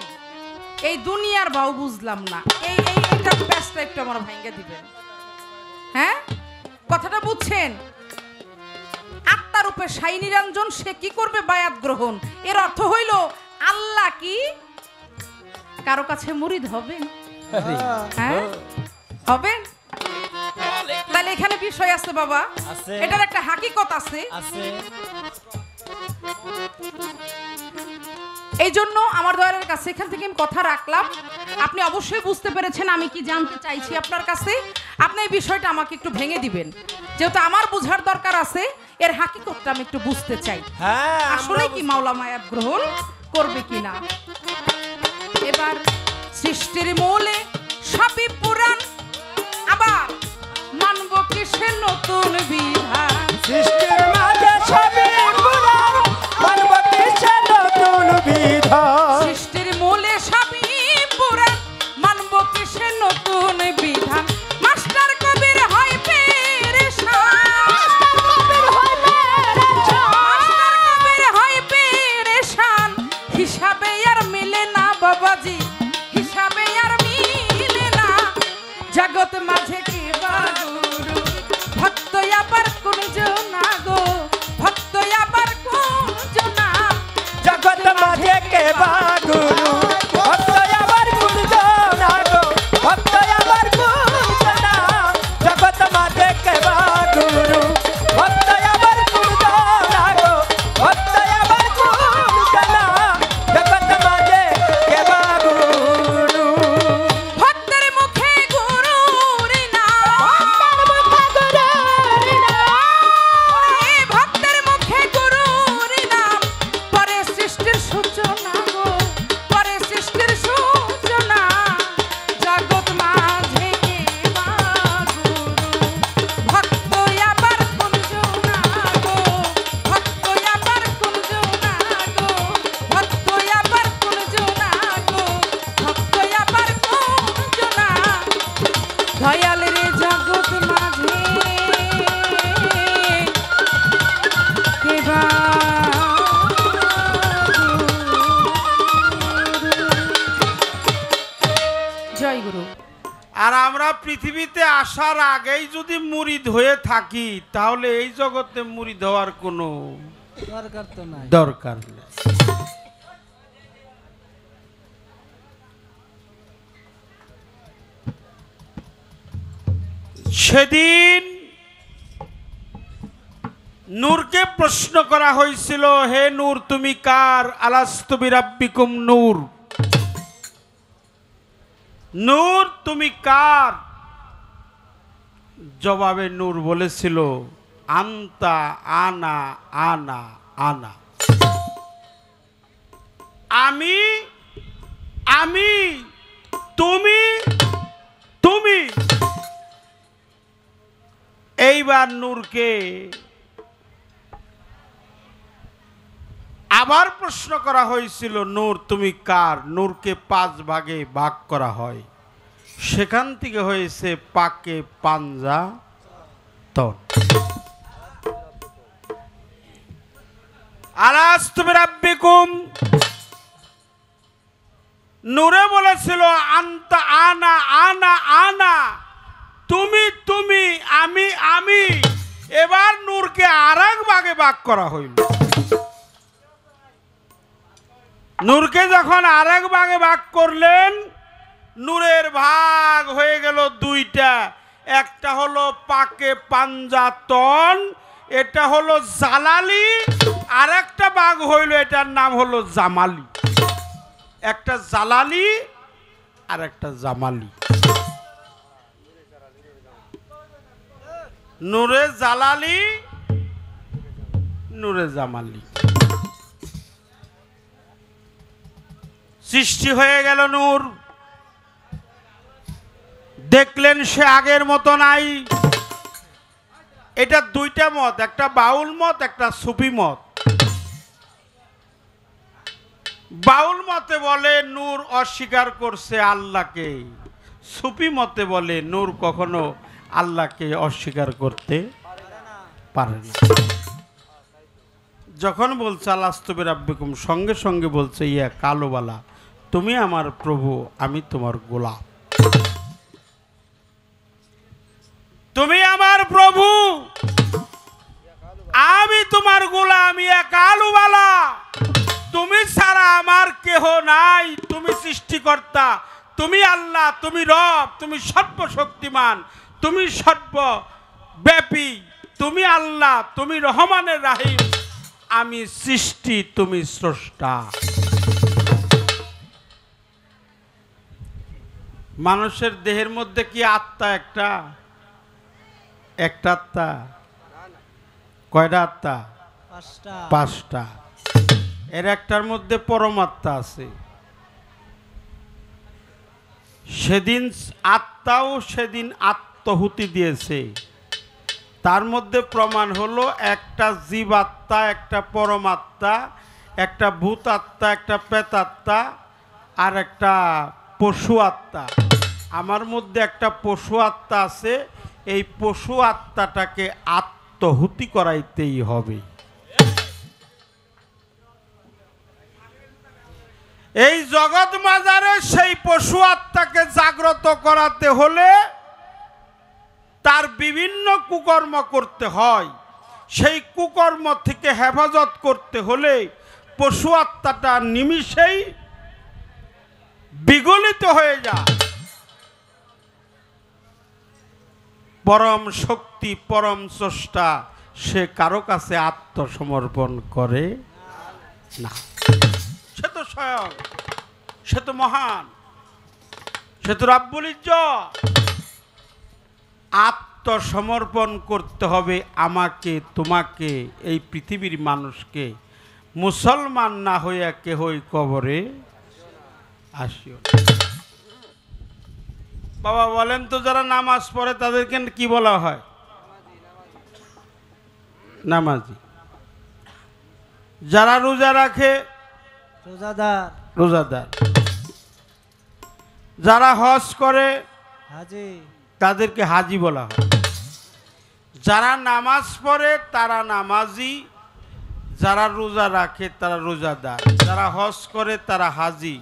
এই দুনিয়ার ভাও বুঝলাম না এই এটা ব্যাসটা একটু আমার ভাঙ্গে দিবেন হ্যাঁ কথাটা বুঝছেন আত্মারূপে সাই নিরঞ্জন সে কি করবে বায়াত গ্রহণ এর অর্থ হইল আল্লাহ কি কারো কাছে মুরিদ হবেন হ্যাঁ হবেন তাহলে এখানে বিষয় আছে বাবা আছে। এটার একটা হাকিকত আছে আছে এই জন্য আমার দয়ালের কাছে এখান থেকে আমি কথা রাখলাম আপনি অবশ্যই বুঝতে পেরেছেন আমি কি জানতে চাইছি আপনার কাছে আপনি এই বিষয়টা আমাকে একটু ভেঙে দিবেন যেহেতু আমার বোঝার দরকার আছে এর হাকিকতটা আমি একটু বুঝতে চাই হ্যাঁ আসলে কি মাওলা মায়াত গ্রহণ করবে কিনা এবার সৃষ্টির মূলে সবই পুরাণ আবার মানব কিসের নতুন বিধান সৃষ্টির মাঝে সবই পুরাণ মানব কিসের নতুন বিধান সৃষ্টির মূলে সবই পুরাণ মানব কিসের নতুন বিধান মাস্টার কবির হয় পেরেশান মাস্টার কবির হয় পেরেশান হিসাবে আর মিলে না বাবাজি গুরু ভক্ত আবার গুরুজনা গো ভক্ত আবার গুরুজনা জগৎ মাঝে কেবার গুরু ভক্ত আবার গুরুজনা গো ভক্ত আবার গুরুজনা জগৎ মাঝে কেবার গুরু ভক্তের মুখে গুরুর নাম ভক্তের মুখে গুরুর নাম পরে সৃষ্টির সূচনা গো পরে সৃষ্টির সূচনা জগৎ মাঝে কেবা গুরু ভক্ত আবার কুঞ্জনা গো ভক্ত আবার কুঞ্জনা গো ভক্ত আবার কুঞ্জনা গো ভক্ত আবার কুঞ্জনা দয়াল রে জগৎ মাঝে কেবা জয় গুরু। আর আমরা পৃথিবীতে আসার আগেই যদি মুরিদ হয়ে থাকি তাহলে এই জগতে মুরিদ হওয়ার কোনো দরকার তো নাই। দরকার নেই। সেদিন নূরকে প্রশ্ন করা হয়েছিল, হে নূর তুমি কার? আলাস্তু বিরাব্বিকুম নূর, নূর তুমি কার? জবাবে নূর বলেছিল, আন্তা আনা আনা আনা, আমি আমি, তুমি তুমি। এইবার নূরকে আবার প্রশ্ন করা হয়েছিল, নূর তুমি কার? নূরকে 5 ভাগে ভাগ করা হয়, সেখান থেকে হয়েছে পাকে পাঞ্জা তন। আলাস্তু বিরাব্বিকুম, নূরে বলেছিল আন্তা আনা আনা আনা, তুমি তুমি, আমি আমি। এবার নূরকে আরেক ভাগে ভাগ করা হইল। নূরকে যখন আরেক ভাগে ভাগ করলেন, নূরের ভাগ হয়ে গেল 2টা। একটা হলো পাকে পাঞ্জাতন, এটা হলো জালালি, আর একটা ভাগ হইল, এটার নাম হলো জামালি। একটা জালালি আর একটা জামালি। নূরে জালালি, নূরে জামালি। সৃষ্টি হয়ে গেল নূর। দেখলেন সে আগের মতো নাই। এটা 2টা মত, একটা বাউল মত, একটা সুফি মত। বাউল মতে বলে নূর অস্বীকার করছে আল্লাহকে, সুফি মতে বলে নূর কখনো আল্লাহকে অস্বীকার করতে পারে না। যখন বলছে আলাস্তু বিরাব্বিকুম, সঙ্গে সঙ্গে বলছে, ইয়া কালোবালা, তুমি আমার প্রভু, আমি তোমার গোলাম। তুমি আমার প্রভু, আমি তোমার গোলাম। ইয়া কালোবালা, তুমি ছাড়া আমার কেহ নাই। তুমি সৃষ্টিকর্তা, তুমি আল্লাহ, তুমি রব, তুমি সর্বশক্তিমান, তুমি সর্বব্যাপী, তুমি আল্লাহ, তুমি রহমানের রাহিম। আমি সৃষ্টি, তুমি স্রষ্টা। মানুষের দেহের মধ্যে কি আত্মা একটা? একটা আত্মা? কয়টা আত্মা? 5টা। এর একটার মধ্যে পরমাত্মা আছে। সেদিন আত্মাও সেদিন আত্মহুতি দিয়েছে। তার মধ্যে প্রমাণ হলো একটা জীবাত্মা, একটা পরমাত্মা, একটা ভূত আত্মা, একটা প্রেতাত্মা, আর একটা পশু আত্মা। আমার মধ্যে একটা পশু আত্মা আছে। এই পশু আত্মাটাকে আত্মহুতি করাইতেই হবে। এই জগৎ মাজারে সেই পশু আত্মাকে জাগ্রত করাতে হলে তার বিভিন্ন কুকর্ম করতে হয়। সেই কুকর্ম থেকে হেফাজত করতে হলে পশু আত্মাটা নিমিষেই বিগলিত হয়ে যায়। পরম শক্তি পরম স্রষ্টা সে কারো কাছে আত্মসমর্পণ করে না। সে তো স্বয়ং, সে তো মহান, সে তো রাব্বুল ইজ্জত। আত্মসমর্পণ করতে হবে আমাকে, তোমাকে, এই পৃথিবীর মানুষকে। মুসলমান না হইয়া কেহই কবরে আসিও না। বাবা বলেন তো, যারা নামাজ পড়ে তাদেরকে কি বলা হয়? নামাজি। যারা রোজা রাখে রোজাদার, রোজাদার। যারা হজ করে হাজি, তাদেরকে হাজি বলা হয়। যারা নামাজ পড়ে তারা নামাজি, যারা রোজা রাখে তারা রোজাদার, যারা হজ করে তারা হাজি,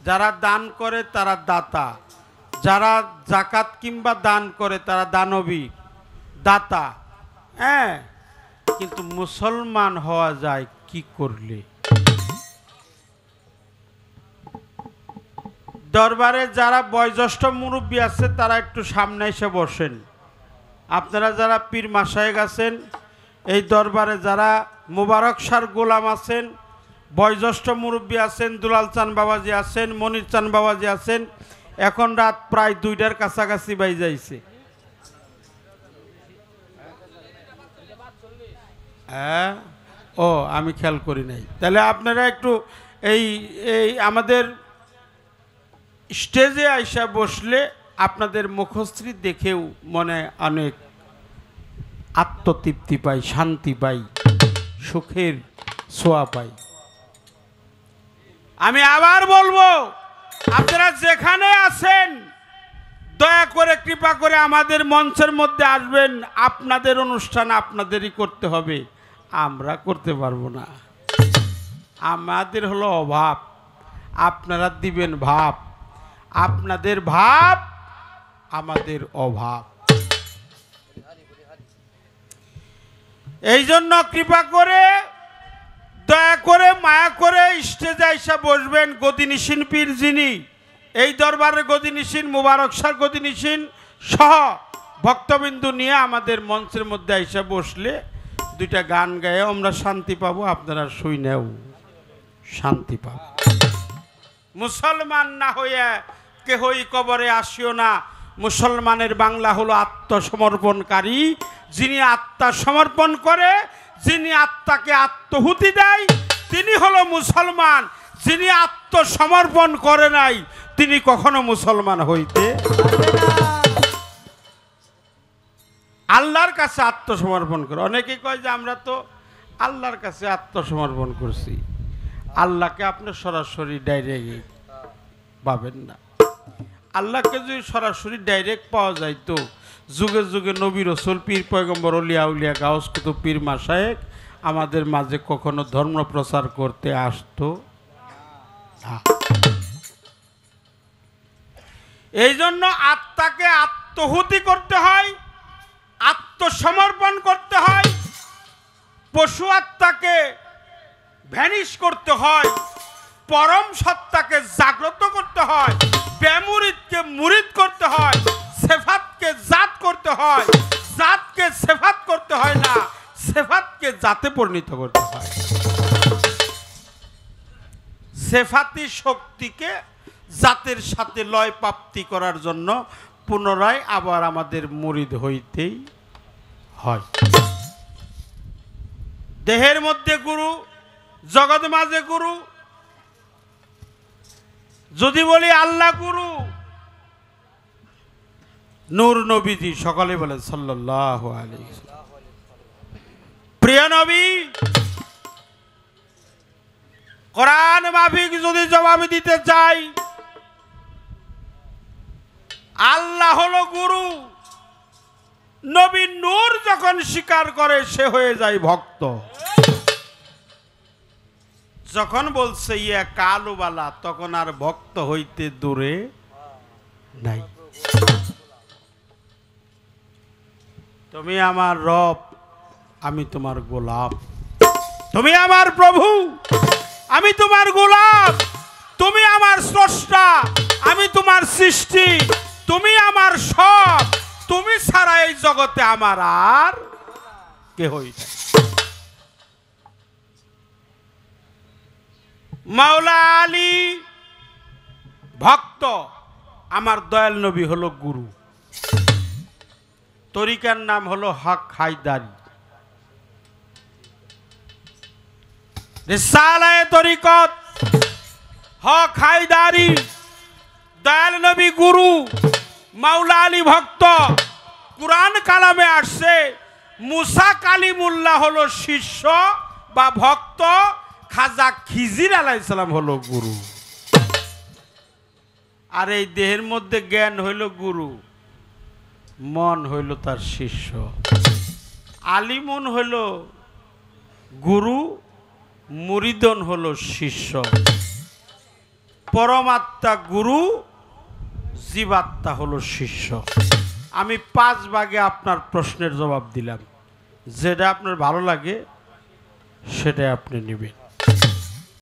যারা দান করে তারা দাতা, যারা জাকাত কিংবা দান করে তারা দানবী, দাতা। হ্যাঁ, কিন্তু মুসলমান হওয়া যায় কি করলে? দরবারে যারা বয়োজ্যেষ্ঠ মুরব্বী আছে তারা একটু সামনে এসে বসেন। আপনারা যারা পীর মাশায়েখ আছেন, এই দরবারে যারা মুবারক শাহর গোলাম আছেন, বয়োজ্যেষ্ঠ মুরব্বী আছেন, দুলাল চান বাবাজি আছেন, মনির চান বাবাজি আছেন, এখন রাত প্রায় 2টার কাছাকাছি বাই যাইছে। হ্যাঁ, ও আমি খেয়াল করি নাই। তাহলে আপনারা একটু এই আমাদের স্টেজে আইসা বসলে আপনাদের মুখশ্রী দেখেও মনে অনেক আত্মতৃপ্তি পাই, শান্তি পাই, সুখের ছোঁয়া পাই। আমি আবার বলবো, আপনারা যেখানে আছেন দয়া করে কৃপা করে আমাদের মঞ্চের মধ্যে আসবেন। আপনাদের অনুষ্ঠান আপনাদেরই করতে হবে, আমরা করতে পারবো না। আমাদের হলো অভাব, আপনারা দিবেন ভাব। আপনাদের ভাব, আমাদের অভাব। এই জন্য কৃপা করে, দয়া করে, মায়া করে স্টেজে এসে বসবেন। গদিনিসীন পীর যিনি, এই দরবারের গদিনিসীন, মুবারক শাহ গদিনিসীন সহ ভক্তবিন্দু নিয়ে আমাদের মঞ্চের মধ্যে এসে বসলে 2টা গান গায়ে আমরা শান্তি পাবো, আপনারা শুনেও শান্তি পাবো। মুসলমান না হইয়া কেহই কবরে আসিও না। মুসলমানের বাংলা হলো আত্মসমর্পণকারী। যিনি আত্মসমর্পণ করে, যিনি আত্মাকে আত্মহুতি দেয়, তিনি হলো মুসলমান। যিনি আত্মসমর্পণ করে নাই, তিনি কখনো মুসলমান হইতে আল্লাহর কাছে আত্মসমর্পণ করে। অনেকে কয় যে আমরা তো আল্লাহর কাছে আত্মসমর্পণ করছি। আল্লাহকে আপনি সরাসরি ডাইরেক্ট পাবেন না। আল্লাহকে যদি সরাসরি ডাইরেক্ট পাওয়া যায় তো যুগে যুগে নবী রসুল, পীর পয়গম্বর, অলিয়া উলিয়া, গাউস কুতুব, পীর মাশায়েখ আমাদের মাঝে কখনো ধর্ম প্রচার করতে আসতো না। এই জন্য আত্মাকে আত্মহুতি করতে হয়, আত্মসমর্পণ করতে হয়, পশু আত্মাকে ভ্যানিশ করতে হয়, পরম সত্তাকে জাগ্রত করতে হয়, বেমুরিদকে মুরিদ করতে হয়, সেফাতকে জাত করতে হয়। জাতকে সেফাত করতে হয় না, সেফাতকে জাতে পরিণত করতে হয়। সেফাতি শক্তিকে জাতের সাথে লয় প্রাপ্তি করার জন্য পুনরায় আবার আমাদের মুরিদ হইতেই হয়। দেহের মধ্যে গুরু, জগৎ মাঝে গুরু। যদি বলি আল্লাহ গুরু, নূর নবীজি, সকলে বলেন সাল্লাল্লাহু আলাইহি ওয়াসাল্লাম। প্রিয় নবী, কোরআন মাফিক যদি জবাব দিতে চাই, আল্লাহ হলো গুরু। নবী নূর যখন স্বীকার করে সে হয়ে যায় ভক্ত। যখন বলছে ইয়া কালুবালা, তখন আর ভক্ত হইতে দূরে নাই। তুমি আমার রব, আমি তোমার গোলাম। তুমি আমার প্রভু, আমি তোমার গোলাম। তুমি আমার স্রষ্টা, আমি তোমার সৃষ্টি, তুমি আমার সব, তুমি ছাড়া এই জগতে আমার আর কেহই নাই। মাওলা আলী ভক্ত, আমার দয়াল নবী হলো গুরু। তরিকার নাম হলো হক হায়দারি। রিসালায়ে তরিকত হক হায়দারি, দয়াল নবী গুরু, মাওলা আলী ভক্ত। কুরআন কালামে আসছে মুসা কালিমুল্লাহ হলো শিষ্য বা ভক্ত, খাজা খিজির আলাইহিস সালাম হলো গুরু। আর এই দেহের মধ্যে জ্ঞান হইল গুরু, মন হইল তার শিষ্য। আলিমুন হইল গুরু, মুরিদন হলো শিষ্য। পরমাত্মা গুরু, জীবাত্মা হলো শিষ্য। আমি 5 ভাগে আপনার প্রশ্নের জবাব দিলাম, যেটা আপনার ভালো লাগে সেটা আপনি নেবেন।